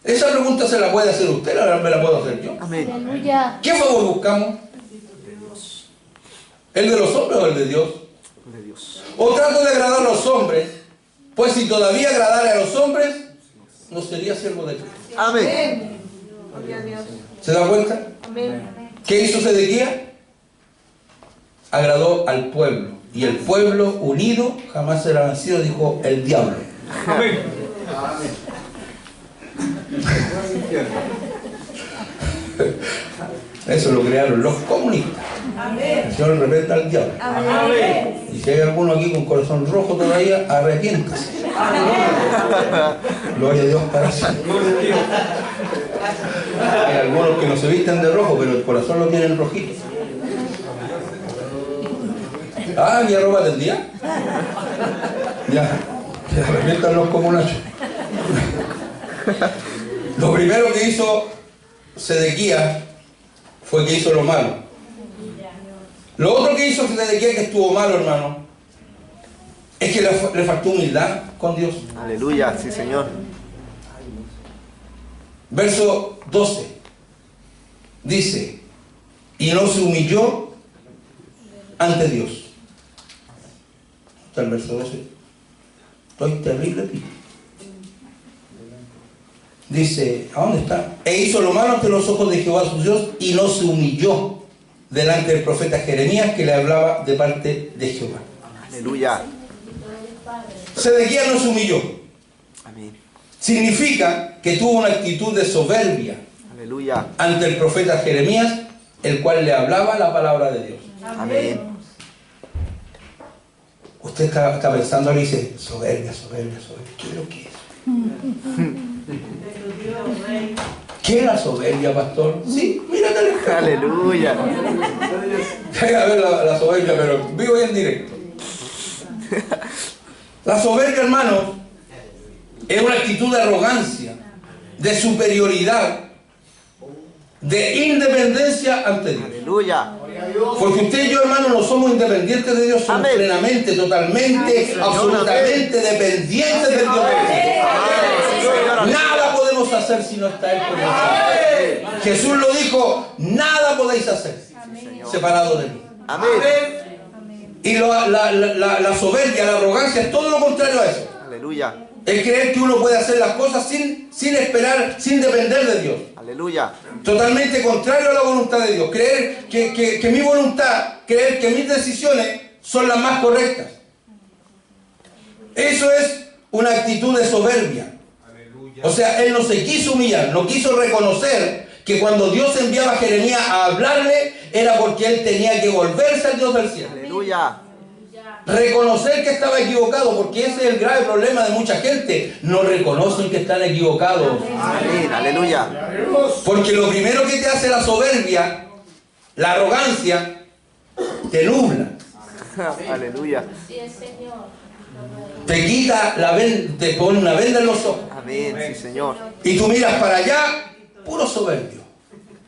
Speaker 1: Esa pregunta se la puede hacer usted, ahora me la puedo hacer yo.
Speaker 2: Amén.
Speaker 6: Aleluya.
Speaker 1: ¿Qué favor buscamos? ¿El de los hombres o el de Dios?
Speaker 2: De Dios.
Speaker 1: ¿O trato de agradar a los hombres? Pues si todavía agradara a los hombres, no sería siervo de Cristo.
Speaker 2: Amén.
Speaker 1: ¿Se da cuenta? ¿Qué hizo Sedequías? Agradó al pueblo. Y el pueblo unido jamás será vencido, dijo el diablo.
Speaker 5: Amén.
Speaker 1: Eso lo crearon los comunistas. El Señor reprenda al diablo.
Speaker 3: Amén.
Speaker 1: Y si hay alguno aquí con corazón rojo todavía, arrepiéntase. Gloria a Dios para siempre. Hay algunos que no se visten de rojo, pero el corazón lo tienen rojito. Ah, ¿ya ropa del día? Ya, se arrepientan los comunachos. Lo primero que hizo Sedequías fue que hizo lo malo. Lo otro que hizo Sedequías que estuvo malo, hermano, es que le faltó humildad con Dios.
Speaker 2: Aleluya. Sí, Señor.
Speaker 1: Verso 12 dice: y no se humilló ante Dios. Está el verso 12. Estoy terrible, tipo. Dice, ¿a dónde está? E hizo lo malo ante los ojos de Jehová su Dios y no se humilló delante del profeta Jeremías, que le hablaba de parte de Jehová.
Speaker 2: Aleluya.
Speaker 1: Sedequías no se humilló.
Speaker 2: Amén.
Speaker 1: Significa que tuvo una actitud de soberbia
Speaker 2: Aleluya.
Speaker 1: ante el profeta Jeremías, el cual le hablaba la palabra de Dios.
Speaker 2: Amén.
Speaker 1: Usted está pensando ahora y dice, soberbia. ¿Qué es lo que es? ¿Qué es la soberbia, pastor? Sí, mírate al espejo.
Speaker 2: Aleluya.
Speaker 1: Llega a ver la soberbia, pero vivo y en directo. La soberbia, hermano, es una actitud de arrogancia, de superioridad, de independencia ante Dios.
Speaker 2: Aleluya.
Speaker 1: Porque usted y yo, hermano, no somos independientes de Dios, somos
Speaker 2: Amén.
Speaker 1: plenamente, totalmente, absolutamente dependientes del Dios. Nada podemos hacer si no está Él con nosotros. Jesús lo dijo: nada podéis hacer separado de mí.
Speaker 2: Amén.
Speaker 1: Y la soberbia, la arrogancia es todo lo contrario a eso.
Speaker 2: Aleluya.
Speaker 1: Es creer que uno puede hacer las cosas sin esperar, sin depender de Dios.
Speaker 2: Aleluya.
Speaker 1: Totalmente contrario a la voluntad de Dios. Creer que mi voluntad, creer que mis decisiones son las más correctas. Eso es una actitud de soberbia. O sea, él no se quiso humillar, no quiso reconocer que cuando Dios enviaba a Jeremías a hablarle, era porque él tenía que volverse al Dios del cielo.
Speaker 2: Aleluya.
Speaker 1: Reconocer que estaba equivocado, porque ese es el grave problema de mucha gente. No reconocen que están equivocados.
Speaker 2: Amén. Aleluya.
Speaker 1: Porque lo primero que te hace la soberbia, la arrogancia, te nubla.
Speaker 2: Aleluya.
Speaker 1: Te quita la venda, te pone una venda en los ojos.
Speaker 2: Amén. Sí, Señor.
Speaker 1: Y tú miras para allá, puro soberbio.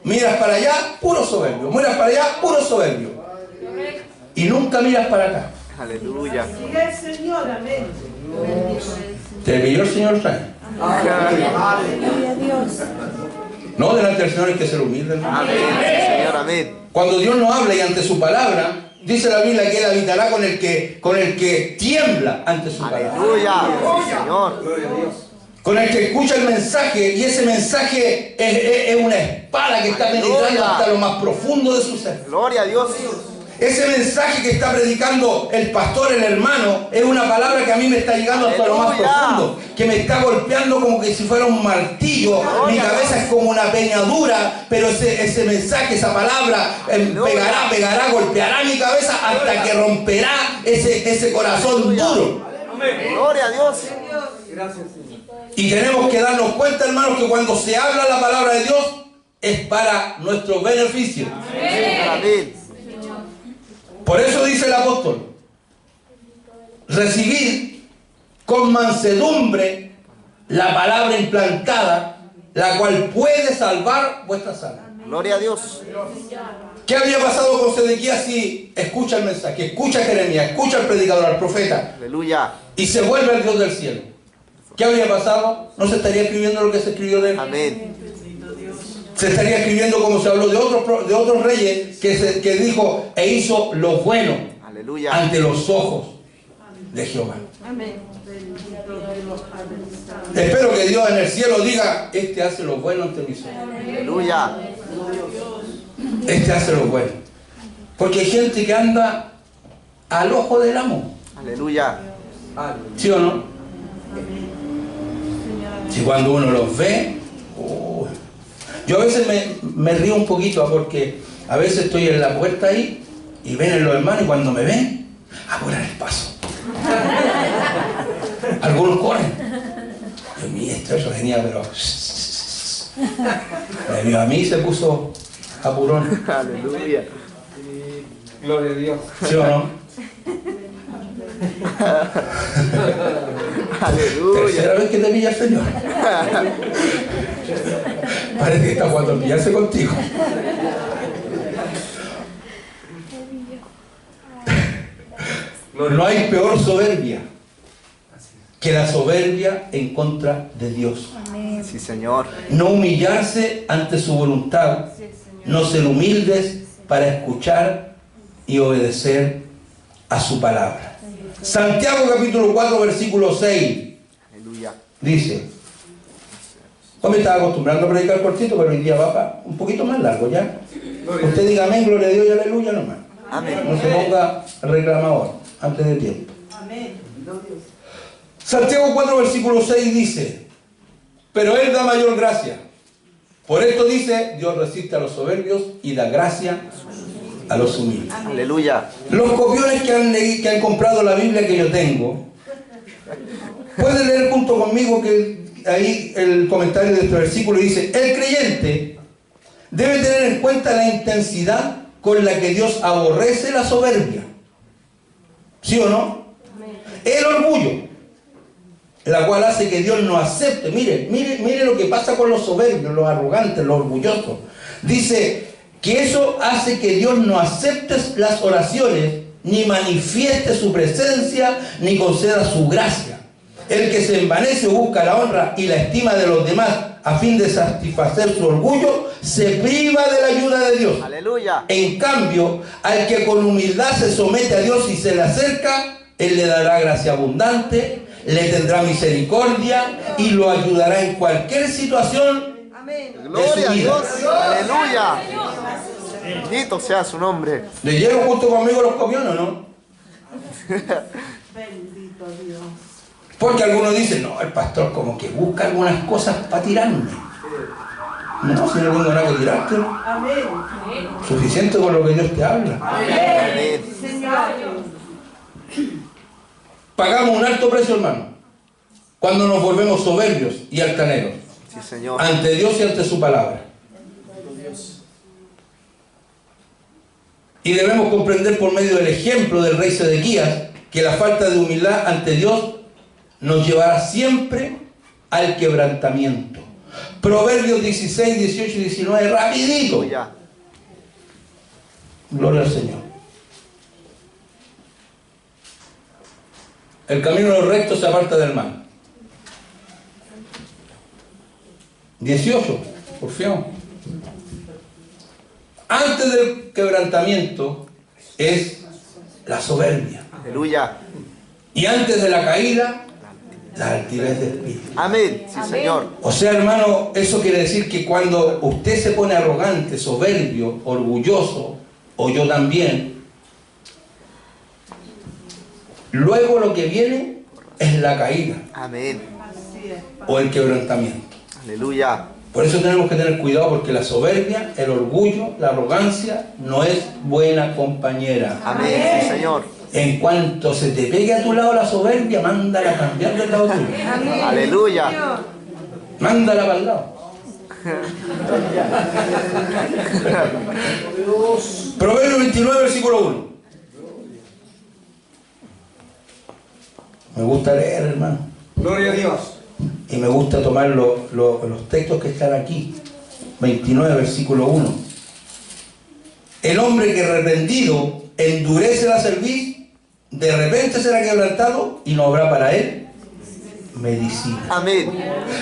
Speaker 1: Miras para allá, puro soberbio. Miras para allá, puro soberbio. Y nunca miras para acá.
Speaker 2: Aleluya.
Speaker 3: Sigue el Señor, amén.
Speaker 1: Te pilló el Señor trae.
Speaker 6: Gloria a Dios.
Speaker 1: No, delante del Señor hay que ser humilde, hermano.
Speaker 2: Amén. Sí, Señor. Amén.
Speaker 1: Cuando Dios nos habla y ante su palabra, dice la Biblia que Él habitará con el que tiembla ante su palabra.
Speaker 2: Aleluya. Sí, Señor.
Speaker 1: Con el que escucha el mensaje, y ese mensaje es una espada que está penetrando hasta lo más profundo de su ser.
Speaker 2: Gloria a Dios.
Speaker 1: Ese mensaje que está predicando el pastor, el hermano, es una palabra que a mí me está llegando hasta lo más profundo, que me está golpeando como que si fuera un martillo. Mi cabeza es como una peñadura, pero ese mensaje, esa palabra pegará, golpeará mi cabeza hasta que romperá ese corazón duro.
Speaker 2: Gloria a Dios.
Speaker 4: Gracias, Señor.
Speaker 1: Y tenemos que darnos cuenta, hermanos, que cuando se habla la palabra de Dios es para nuestro beneficio.
Speaker 2: Amén.
Speaker 1: Por eso dice el apóstol: recibid con mansedumbre la palabra implantada, la cual puede salvar vuestras almas.
Speaker 2: Gloria a Dios.
Speaker 1: ¿Qué había pasado con Sedequías si escucha el mensaje, escucha a Jeremías, escucha al predicador, al profeta,
Speaker 2: Aleluya.
Speaker 1: y se vuelve al Dios del cielo? ¿Qué habría pasado? No se estaría escribiendo lo que se escribió de él.
Speaker 2: Amén.
Speaker 1: Se estaría escribiendo como se habló de otros reyes que dijo e hizo lo bueno
Speaker 2: Aleluya.
Speaker 1: ante los ojos de Jehová. Espero que Dios en el cielo diga: este hace lo bueno ante mis ojos.
Speaker 2: Aleluya.
Speaker 1: Este hace lo bueno. Porque hay gente que anda al ojo del amo.
Speaker 2: Aleluya.
Speaker 1: ¿Sí o no? Si cuando uno los ve, yo a veces me río un poquito, porque a veces estoy en la puerta ahí y ven los hermanos, y cuando me ven, apuran el paso. Algunos corren. Dios mío, eso venía, pero a mí se puso apurón.
Speaker 2: Aleluya.
Speaker 4: Gloria a Dios.
Speaker 1: ¿Sí o no?
Speaker 2: Aleluya.
Speaker 1: Tercera vez que te pilla el Señor. Parece que está jugando a pillarse contigo. No hay peor soberbia que la soberbia en contra de Dios.
Speaker 2: Sí, Señor.
Speaker 1: No humillarse ante su voluntad, no ser humildes para escuchar y obedecer a su palabra. Santiago capítulo 4 versículo 6
Speaker 2: Aleluya.
Speaker 1: dice: yo me estaba acostumbrando a predicar cortito, pero hoy día va un poquito más largo ya. Usted diga amén, gloria a Dios y aleluya nomás.
Speaker 2: Amén.
Speaker 1: No se ponga reclamador antes de tiempo. Santiago 4 versículo 6 dice: pero Él da mayor gracia. Por esto dice: Dios resiste a los soberbios y da gracia a los humildes.
Speaker 2: Aleluya.
Speaker 1: Los copiones que han comprado la Biblia que yo tengo, pueden leer junto conmigo que ahí el comentario de este versículo dice: el creyente debe tener en cuenta la intensidad con la que Dios aborrece la soberbia. ¿Sí o no? El orgullo, la cual hace que Dios no acepte. Mire lo que pasa con los soberbios, los arrogantes, los orgullosos. Dice que eso hace que Dios no acepte las oraciones, ni manifieste su presencia, ni conceda su gracia. El que se envanece o busca la honra y la estima de los demás a fin de satisfacer su orgullo, se priva de la ayuda de Dios.
Speaker 2: Aleluya.
Speaker 1: En cambio, al que con humildad se somete a Dios y se le acerca, Él le dará gracia abundante, le tendrá misericordia y lo ayudará en cualquier situación.
Speaker 2: Gloria a Dios. Aleluya. Bendito sea su nombre.
Speaker 1: ¿Leyeron junto conmigo los copiones o no?
Speaker 3: Bendito Dios.
Speaker 1: Porque algunos dicen: no, el pastor como que busca algunas cosas para tirarme. No, si no tengo nada que tirarte.
Speaker 3: Amén.
Speaker 1: Suficiente con lo que Dios te habla.
Speaker 2: Amén.
Speaker 3: Señor.
Speaker 1: Pagamos un alto precio, hermano, cuando nos volvemos soberbios y altaneros
Speaker 2: Sí, Señor.
Speaker 1: ante Dios y ante su palabra. Y debemos comprender por medio del ejemplo del rey Sedequías que la falta de humildad ante Dios nos llevará siempre al quebrantamiento. Proverbios 16, 18 y 19, rapidito.
Speaker 2: Aleluya.
Speaker 1: Gloria al Señor. El camino de los rectos se aparta del mal. 18, porfiado. Antes del quebrantamiento es la soberbia.
Speaker 2: Aleluya.
Speaker 1: Y antes de la caída, la altivez de espíritu.
Speaker 2: Amén. Sí, Señor.
Speaker 1: O sea, hermano, eso quiere decir que cuando usted se pone arrogante, soberbio, orgulloso, o yo también, luego lo que viene es la caída
Speaker 2: Amén.
Speaker 1: o el quebrantamiento.
Speaker 2: Aleluya.
Speaker 1: Por eso tenemos que tener cuidado, porque la soberbia, el orgullo, la arrogancia no es buena compañera.
Speaker 2: Amén. Sí, Señor.
Speaker 1: En cuanto se te pegue a tu lado la soberbia, mándala a cambiar del lado tuyo.
Speaker 2: Aleluya.
Speaker 1: Mándala para el lado. Proverbios 29, versículo 1. Me gusta leer, hermano.
Speaker 4: Gloria a Dios.
Speaker 1: Y me gusta tomar los textos que están aquí. 29, versículo 1. El hombre que reprendido endurece la cerviz, de repente será quebrantado y no habrá para él medicina.
Speaker 2: Amén.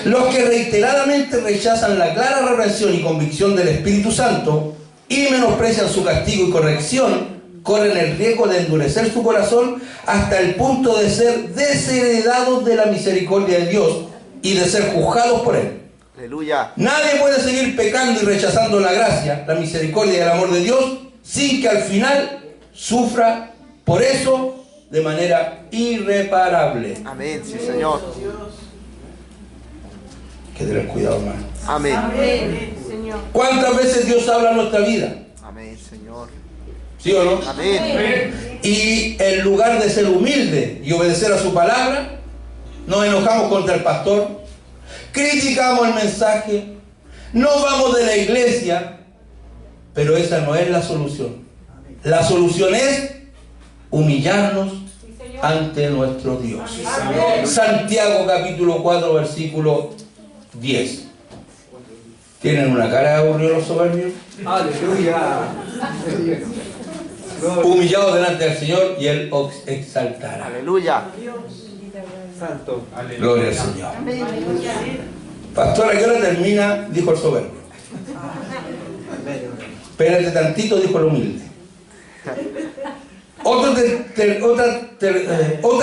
Speaker 1: Los que reiteradamente rechazan la clara reprensión y convicción del Espíritu Santo y menosprecian su castigo y corrección, corren el riesgo de endurecer su corazón hasta el punto de ser desheredados de la misericordia de Dios y de ser juzgados por Él.
Speaker 2: Aleluya.
Speaker 1: Nadie puede seguir pecando y rechazando la gracia, la misericordia y el amor de Dios sin que al final sufra por eso de manera irreparable.
Speaker 2: Amén. Sí, Señor.
Speaker 1: Hay que tener cuidado, hermano.
Speaker 2: Amén.
Speaker 3: Amén, Señor.
Speaker 1: ¿Cuántas veces Dios habla en nuestra vida?
Speaker 2: Amén, Señor.
Speaker 1: ¿Sí o no?
Speaker 2: Amén.
Speaker 1: Y en lugar de ser humilde y obedecer a su palabra, nos enojamos contra el pastor, criticamos el mensaje, no vamos de la iglesia, pero esa no es la solución. La solución es humillarnos ante nuestro Dios. Santiago capítulo 4 versículo 10. ¿Tienen una cara de aburrido los soberbios?
Speaker 4: Aleluya.
Speaker 1: Humillados delante del Señor y Él os exaltará.
Speaker 2: Aleluya.
Speaker 4: Santo.
Speaker 1: Gloria al Señor. Pastor, ¿a qué hora termina? Dijo el soberbio. Espérate tantito, dijo el humilde. Otra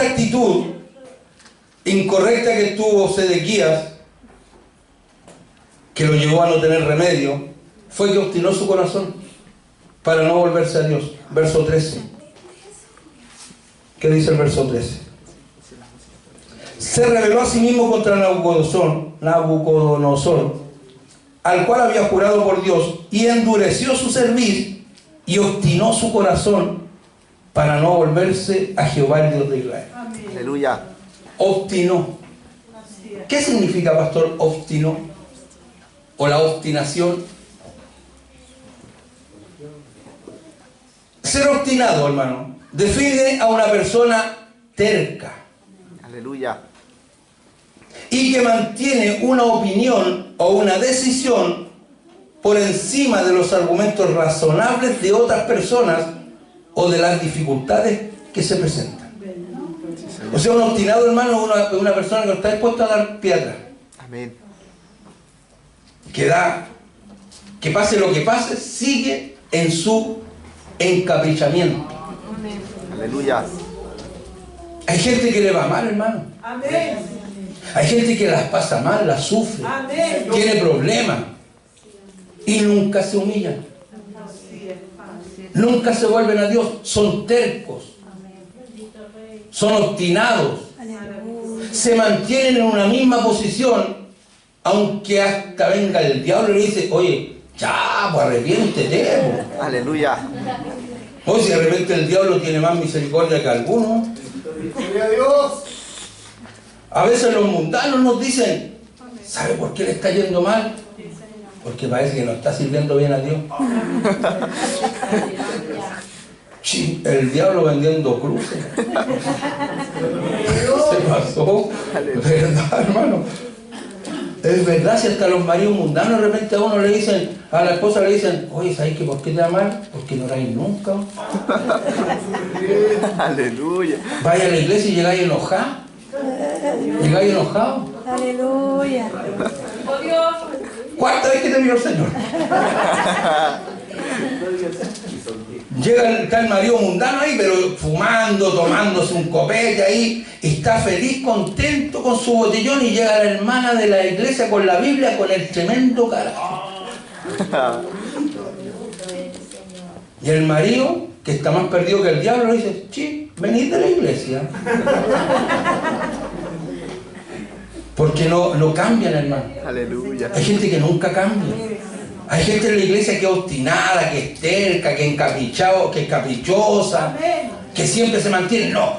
Speaker 1: actitud incorrecta que tuvo Sedequías, que lo llevó a no tener remedio, fue que obstinó su corazón para no volverse a Dios. Verso 13. ¿Qué dice el verso 13? Se rebeló a sí mismo contra Nabucodonosor, al cual había jurado por Dios, y endureció su cerviz y obstinó su corazón para no volverse a Jehová, el Dios de Israel.
Speaker 2: Aleluya.
Speaker 1: Obstinó. ¿Qué significa, pastor, obstinó? O la obstinación. Ser obstinado, hermano, define a una persona terca
Speaker 2: Aleluya.
Speaker 1: y que mantiene una opinión o una decisión por encima de los argumentos razonables de otras personas o de las dificultades que se presentan. O sea, un obstinado, hermano, es una persona que no está dispuesta a dar pie atrás.
Speaker 2: Amén.
Speaker 1: Que pase lo que pase, sigue en su encaprichamiento.
Speaker 2: Aleluya.
Speaker 1: Hay gente que le va mal, hermano.
Speaker 3: Amén.
Speaker 1: Hay gente que las pasa mal, las sufre,
Speaker 3: Amén.
Speaker 1: tiene problemas y nunca se humillan. Nunca se vuelven a Dios. Son tercos. Son obstinados. Se mantienen en una misma posición, aunque hasta venga el diablo y le dice, oye, ya, pues arrepiéntete. Pues.
Speaker 2: Aleluya.
Speaker 1: O si de repente el diablo tiene más misericordia que alguno.
Speaker 2: Gloria a Dios.
Speaker 1: A veces los mundanos nos dicen, ¿sabe por qué le está yendo mal? Porque parece que no está sirviendo bien a Dios. Sí, el diablo vendiendo cruces. Se pasó. ¿Verdad, hermano? Es verdad, si hasta los maridos mundanos de repente a uno le dicen, a la esposa le dicen, oye, ¿sabes que por qué te da mal? Porque no oráis nunca.
Speaker 2: Aleluya.
Speaker 1: Vaya a la iglesia y llegáis enojado. Llegáis enojado.
Speaker 6: Aleluya.
Speaker 1: ¿Cuánta vez que te vio el Señor? Está el marido mundano ahí, pero fumando, tomándose un copete ahí, está feliz, contento con su botellón, y llega la hermana de la iglesia con la Biblia con el tremendo carácter. Y el marido, que está más perdido que el diablo, le dice, sí, venid de la iglesia. Porque no cambian, hermano.
Speaker 2: Aleluya.
Speaker 1: Hay gente que nunca cambia. Hay gente en la iglesia que es obstinada, que es terca, que es encaprichado, que es caprichosa,
Speaker 3: Amén.
Speaker 1: que siempre se mantiene. No,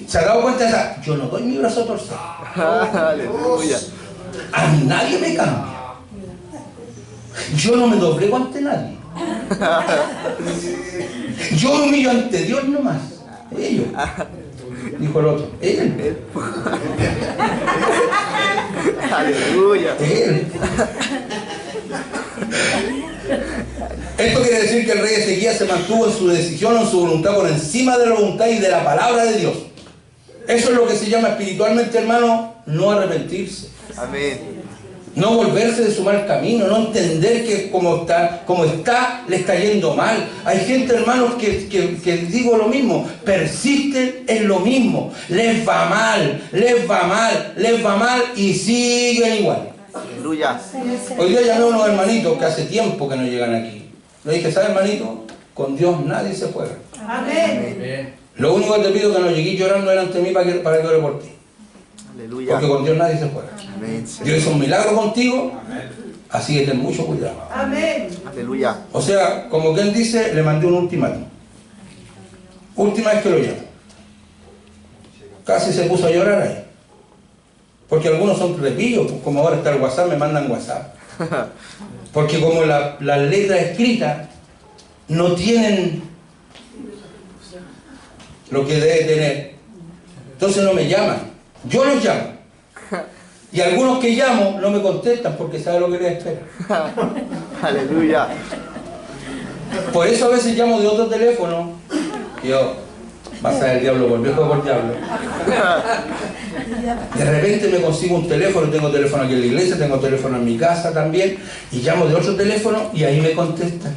Speaker 1: ¿se ha dado cuenta de esa? Yo no doy mi brazo a torcer.
Speaker 2: Aleluya.
Speaker 1: A mí nadie me cambia. Yo no me doblego ante nadie. Yo me humillo ante Dios nomás. Ellos. Dijo el otro. Él.
Speaker 2: Aleluya.
Speaker 1: Él. Esto quiere decir que el rey Ezequías se mantuvo en su decisión, en su voluntad, por encima de la voluntad y de la palabra de Dios. Eso es lo que se llama espiritualmente, hermano, no arrepentirse.
Speaker 2: Amén.
Speaker 1: No volverse de su mal camino, no entender que como está, le está yendo mal. Hay gente, hermanos, que digo lo mismo, persisten en lo mismo. Les va mal, les va mal, les va mal y siguen igual.
Speaker 2: Aleluya.
Speaker 1: Hoy día llamé a unos hermanitos que hace tiempo que no llegan aquí. Le dije, ¿sabes, hermanito? Con Dios nadie se juega.
Speaker 3: Amén.
Speaker 1: Lo único que te pido es que no lleguéis llorando delante de mí para que ore por ti.
Speaker 2: Aleluya.
Speaker 1: Porque con Dios nadie se juega.
Speaker 2: Amén.
Speaker 1: Dios hizo un milagro contigo, así que ten mucho cuidado.
Speaker 3: Amén.
Speaker 2: Aleluya.
Speaker 1: O sea, como que él dice, le mandé un ultimátum. Última vez que lo llamo. Casi se puso a llorar ahí. Porque algunos son repillos, pues como ahora está el WhatsApp, me mandan WhatsApp. Porque como las letras escritas no tienen lo que debe tener, entonces no me llaman. Yo los llamo. Y algunos que llamo no me contestan porque saben lo que les espera.
Speaker 2: Aleluya.
Speaker 1: Por eso a veces llamo de otro teléfono. Y yo, vas a ver el diablo por viejo por diablo. De repente me consigo un teléfono, tengo teléfono aquí en la iglesia, tengo teléfono en mi casa también, y llamo de otro teléfono y ahí me contestan.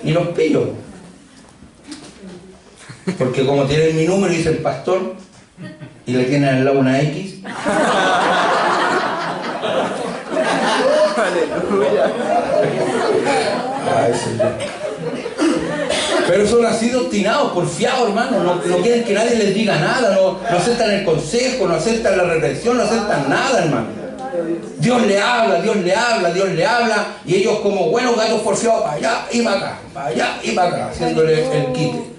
Speaker 1: Y los pillo. Porque como tienen mi número y dicen pastor, y le tienen al lado una X.
Speaker 2: Aleluya.
Speaker 1: Ay, Señor. Pero son así obstinados, porfiados, hermano. No quieren que nadie les diga nada, no aceptan el consejo, no aceptan la reflexión, no aceptan nada, hermano. Dios le habla, Dios le habla, Dios le habla, y ellos como buenos gatos porfiados, para allá y para acá, para allá y para acá, haciéndole el quite.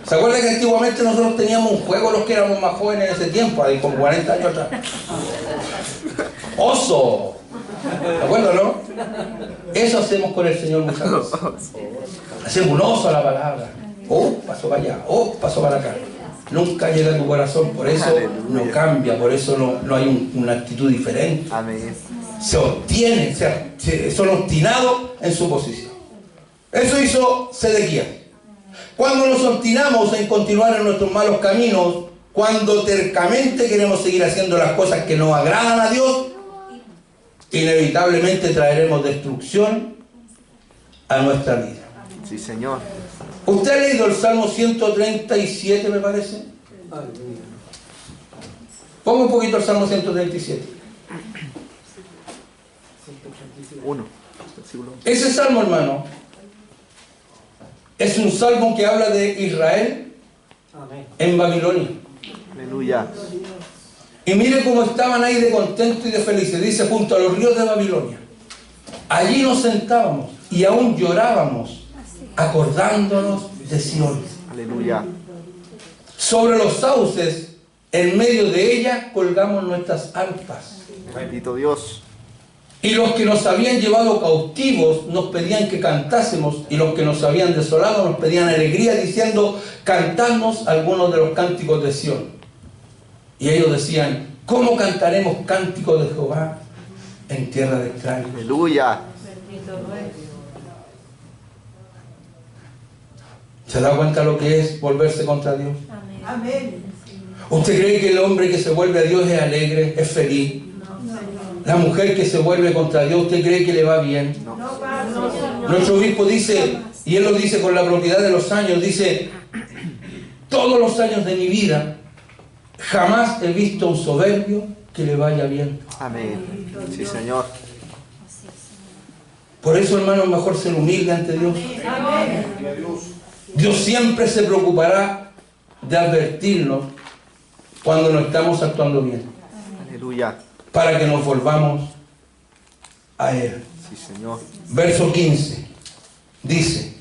Speaker 1: ¿Se acuerdan que antiguamente nosotros teníamos un juego, los que éramos más jóvenes en ese tiempo, ahí como 40 años atrás? ¡Oso! ¿De acuerdo, no? Eso hacemos con el Señor muchas veces. Hacemos un oso a la palabra. Oh, paso para allá, oh, paso para acá. Nunca llega a tu corazón, por eso no cambia, por eso no hay una actitud diferente.
Speaker 2: Amén.
Speaker 1: Se obtienen, son obstinados en su posición. Eso hizo Sedequías. Cuando nos obstinamos en continuar en nuestros malos caminos, cuando tercamente queremos seguir haciendo las cosas que nos agradan a Dios, inevitablemente traeremos destrucción a nuestra vida.
Speaker 2: Sí, Señor.
Speaker 1: ¿Usted ha leído el Salmo 137, me parece? Ponga un poquito el Salmo 137.
Speaker 2: 1. Versículo 1.
Speaker 1: Ese salmo, hermano, es un salmo que habla de Israel en Babilonia.
Speaker 2: Aleluya.
Speaker 1: Y mire cómo estaban ahí de contento y de felices. Dice, junto a los ríos de Babilonia. Allí nos sentábamos y aún llorábamos, acordándonos de Sion.
Speaker 2: Aleluya.
Speaker 1: Sobre los sauces, en medio de ella, colgamos nuestras arpas.
Speaker 2: Bendito Dios.
Speaker 1: Y los que nos habían llevado cautivos nos pedían que cantásemos, y los que nos habían desolado nos pedían alegría, diciendo, cantadnos algunos de los cánticos de Sión. Y ellos decían, ¿cómo cantaremos cánticos de Jehová en tierra de extraños?
Speaker 2: Aleluya.
Speaker 1: ¿Se da cuenta lo que es volverse contra Dios?
Speaker 3: Amén.
Speaker 1: ¿Usted cree que el hombre que se vuelve a Dios es alegre, es feliz? La mujer que se vuelve contra Dios, ¿usted cree que le va bien? Nuestro obispo dice, y él lo dice con la propiedad de los años, dice, todos los años de mi vida, jamás he visto un soberbio que le vaya bien.
Speaker 2: Amén. Sí, Señor.
Speaker 1: Por eso, hermano, es mejor ser humilde ante Dios.
Speaker 3: Amén.
Speaker 1: Dios siempre se preocupará de advertirnos cuando no estamos actuando bien,
Speaker 2: Aleluya.
Speaker 1: para que nos volvamos a Él.
Speaker 2: Sí, Señor.
Speaker 1: Verso 15 dice: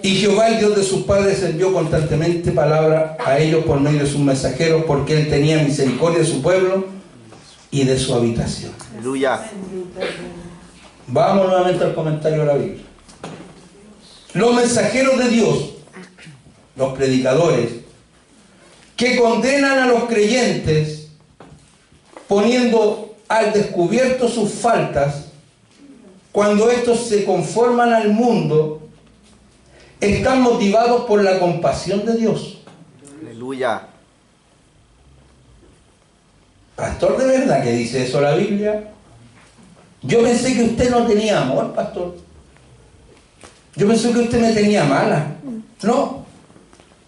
Speaker 1: y Jehová, el Dios de sus padres, envió constantemente palabra a ellos por medio de sus mensajeros, porque Él tenía misericordia de su pueblo y de su habitación.
Speaker 2: Aleluya.
Speaker 1: Vamos nuevamente al comentario de la Biblia. Los mensajeros de Dios, los predicadores, que condenan a los creyentes poniendo al descubierto sus faltas, cuando estos se conforman al mundo, están motivados por la compasión de Dios.
Speaker 2: Aleluya.
Speaker 1: Pastor, ¿de verdad que dice eso la Biblia? Yo pensé que usted no tenía amor, pastor. Yo pensé que usted me tenía mala. No.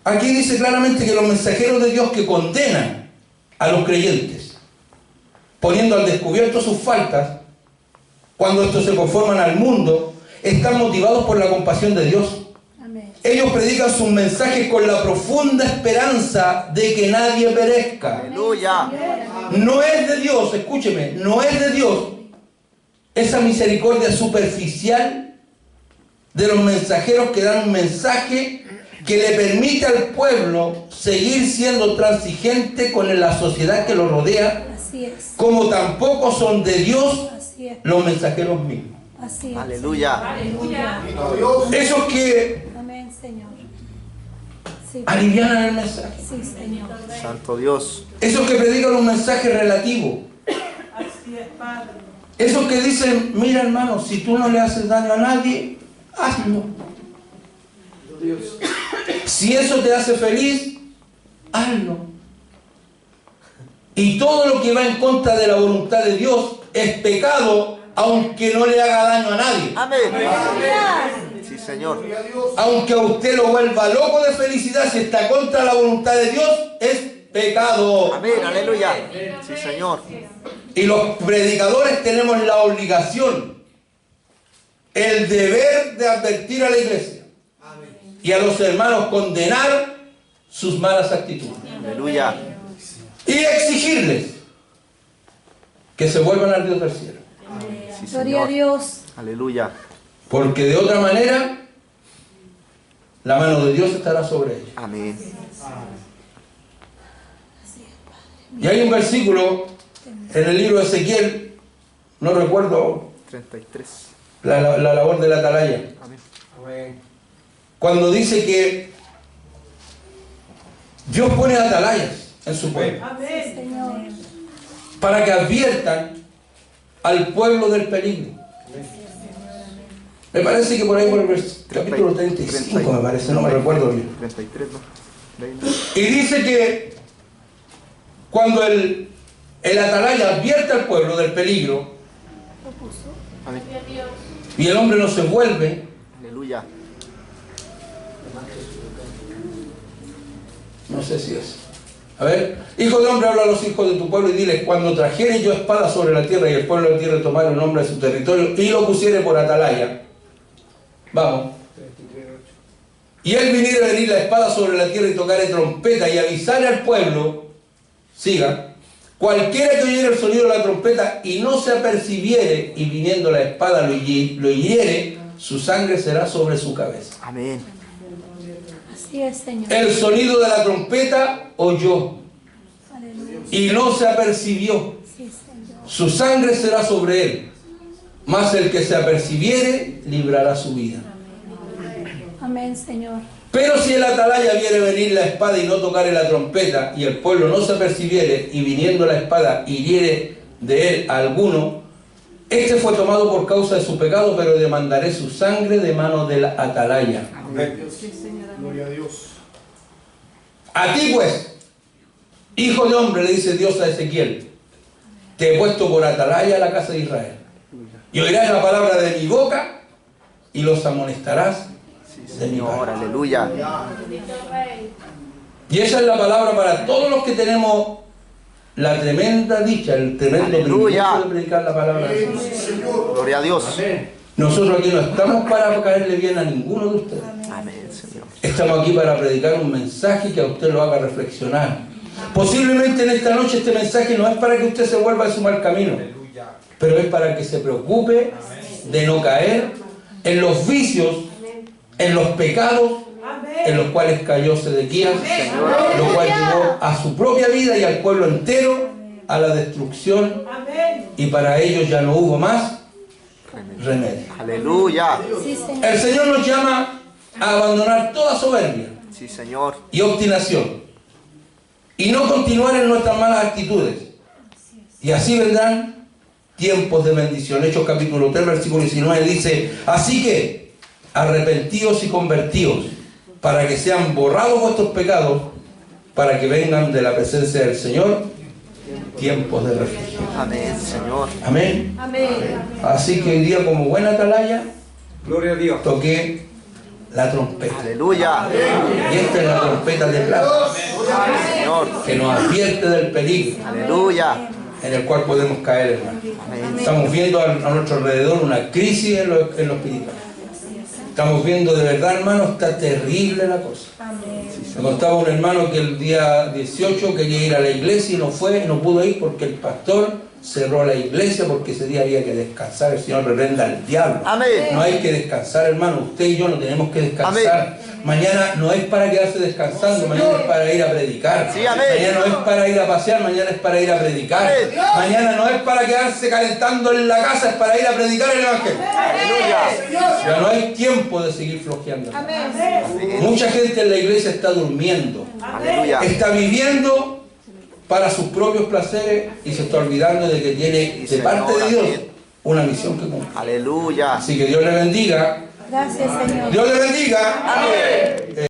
Speaker 1: Aquí dice claramente que los mensajeros de Dios que condenan a los creyentes, poniendo al descubierto sus faltas, cuando estos se conforman al mundo, están motivados por la compasión de Dios.
Speaker 6: Amén.
Speaker 1: Ellos predican sus mensajes con la profunda esperanza de que nadie perezca.
Speaker 2: Aleluya.
Speaker 1: No es de Dios, escúcheme, no es de Dios esa misericordia superficial de los mensajeros que dan un mensaje que le permite al pueblo seguir siendo transigente con la sociedad que lo rodea,
Speaker 6: Así es.
Speaker 1: como tampoco son de Dios
Speaker 6: Así es.
Speaker 1: los mensajeros mismos.
Speaker 6: Así es.
Speaker 2: Aleluya.
Speaker 3: Aleluya.
Speaker 1: Esos que
Speaker 6: Amén, Señor. Sí,
Speaker 1: alivianan el mensaje,
Speaker 6: sí, Señor.
Speaker 2: Santo Dios.
Speaker 1: esos que predican un mensaje relativo,
Speaker 3: Así es, Padre.
Speaker 1: esos que dicen: mira, hermano, si tú no le haces daño a nadie, hazlo. Si eso te hace feliz, hazlo. Y todo lo que va en contra de la voluntad de Dios es pecado, aunque no le haga daño a nadie.
Speaker 2: Amén. Sí, Señor.
Speaker 1: Aunque a usted lo vuelva loco de felicidad, si está contra la voluntad de Dios, es pecado.
Speaker 2: Amén. Aleluya. Sí, Señor.
Speaker 1: Y los predicadores tenemos la obligación, el deber de advertir a la iglesia y a los hermanos, condenar sus malas actitudes
Speaker 2: Aleluya.
Speaker 1: y exigirles que se vuelvan al Dios del cielo,
Speaker 2: Sí,
Speaker 6: Gloria a
Speaker 2: Señor.
Speaker 6: Dios.
Speaker 2: Aleluya.
Speaker 1: porque de otra manera la mano de Dios estará sobre ellos.
Speaker 2: Amén.
Speaker 1: Y hay un versículo en el libro de Ezequiel, no recuerdo
Speaker 2: 33.
Speaker 1: la labor de la atalaya,
Speaker 2: Amén.
Speaker 4: Amén.
Speaker 1: cuando dice que Dios pone atalayas en su pueblo
Speaker 3: Amén.
Speaker 6: Señor.
Speaker 1: para que adviertan al pueblo del peligro. Me parece que por ahí por el capítulo 35, me parece, no me recuerdo bien.
Speaker 2: 33, ¿no? 20.
Speaker 1: Y dice que cuando el atalaya advierte al pueblo del peligro
Speaker 2: Amén.
Speaker 1: y el hombre no se vuelve,
Speaker 2: Aleluya.
Speaker 1: no sé si es. A ver, hijo de hombre, habla a los hijos de tu pueblo y diles: cuando trajere yo espada sobre la tierra y el pueblo de la tierra tomare un hombre de su territorio y lo pusiere por atalaya, vamos, y él viniera a venir la espada sobre la tierra y tocare trompeta y avisare al pueblo, siga, cualquiera que oyere el sonido de la trompeta y no se apercibiere, y viniendo la espada lo hiriere, su sangre será sobre su cabeza.
Speaker 2: Amén.
Speaker 6: Así es, Señor.
Speaker 1: El sonido de la trompeta oyó
Speaker 6: Aleluya.
Speaker 1: y no se apercibió,
Speaker 6: Sí, Señor.
Speaker 1: su sangre será sobre él, mas el que se apercibiere librará su vida.
Speaker 6: Amén, Señor.
Speaker 1: Pero si el atalaya viere venir la espada y no tocare la trompeta, y el pueblo no se apercibiere, y viniendo la espada hiriere de él a alguno, este fue tomado por causa de su pecado, pero demandaré su sangre de mano del atalaya.
Speaker 2: Gloria a Dios.
Speaker 1: A ti pues, hijo de hombre, le dice Dios a Ezequiel, te he puesto por atalaya a la casa de Israel, y oirás la palabra de mi boca y los amonestarás de mi
Speaker 2: Señor,
Speaker 1: parte.
Speaker 2: aleluya.
Speaker 1: Y esa es la palabra para todos los que tenemos la tremenda dicha, el tremendo
Speaker 2: Aleluya.
Speaker 1: privilegio de predicar la palabra de Dios.
Speaker 2: Gloria a Dios.
Speaker 1: Nosotros aquí no estamos para caerle bien a ninguno de ustedes.
Speaker 2: Amén, Señor.
Speaker 1: Estamos aquí para predicar un mensaje que a usted lo haga reflexionar. Posiblemente en esta noche este mensaje no es para que usted se vuelva a su mal camino,
Speaker 5: Aleluya.
Speaker 1: pero es para que se preocupe de no caer en los vicios, en los pecados en los cuales cayó Sedequías, lo cual llevó a su propia vida y al pueblo entero a la destrucción, y para ellos ya no hubo más remedio.
Speaker 2: Aleluya.
Speaker 6: Sí, Señor.
Speaker 1: El Señor nos llama a abandonar toda soberbia
Speaker 2: Sí, Señor.
Speaker 1: y obstinación y no continuar en nuestras malas actitudes, y así vendrán tiempos de bendición. Hechos capítulo 3 versículo 19 dice: así que arrepentíos y convertíos, para que sean borrados vuestros pecados, para que vengan de la presencia del Señor tiempos de refugio.
Speaker 2: Amén, Señor.
Speaker 1: Amén.
Speaker 6: Amén.
Speaker 1: Así que hoy día, como buena atalaya,
Speaker 4: Gloria a Dios.
Speaker 1: toqué la trompeta.
Speaker 2: Aleluya.
Speaker 1: Y esta es la trompeta de plata,
Speaker 2: Señor.
Speaker 1: que nos advierte del peligro
Speaker 2: Aleluya.
Speaker 1: en el cual podemos caer, hermano.
Speaker 2: Amén.
Speaker 1: Estamos viendo a nuestro alrededor una crisis en lo espiritual. Estamos viendo de verdad, hermano, está terrible la cosa. Me contaba un hermano que el día 18 quería ir a la iglesia y no fue, no pudo ir porque el pastor cerró la iglesia porque ese día había que descansar. El Señor reprenda al diablo.
Speaker 2: Amén.
Speaker 1: No hay que descansar, hermano. Usted y yo no tenemos que descansar. Mañana no es para quedarse descansando, mañana es para ir a predicar.
Speaker 2: Sí, amén.
Speaker 1: Mañana no es para ir a pasear, mañana es para ir a predicar.
Speaker 2: Amén.
Speaker 1: Mañana no es para quedarse calentando en la casa, es para ir a predicar el evangelio.
Speaker 2: Aleluya.
Speaker 1: Ya no hay tiempo de seguir flojeando. Mucha gente en la iglesia está durmiendo,
Speaker 2: Aleluya.
Speaker 1: está viviendo para sus propios placeres y se está olvidando de que tiene de parte de Dios una misión que cumplir.
Speaker 2: Aleluya.
Speaker 1: Así que Dios le bendiga.
Speaker 6: Gracias, Señor.
Speaker 1: Dios le bendiga.
Speaker 2: Amén.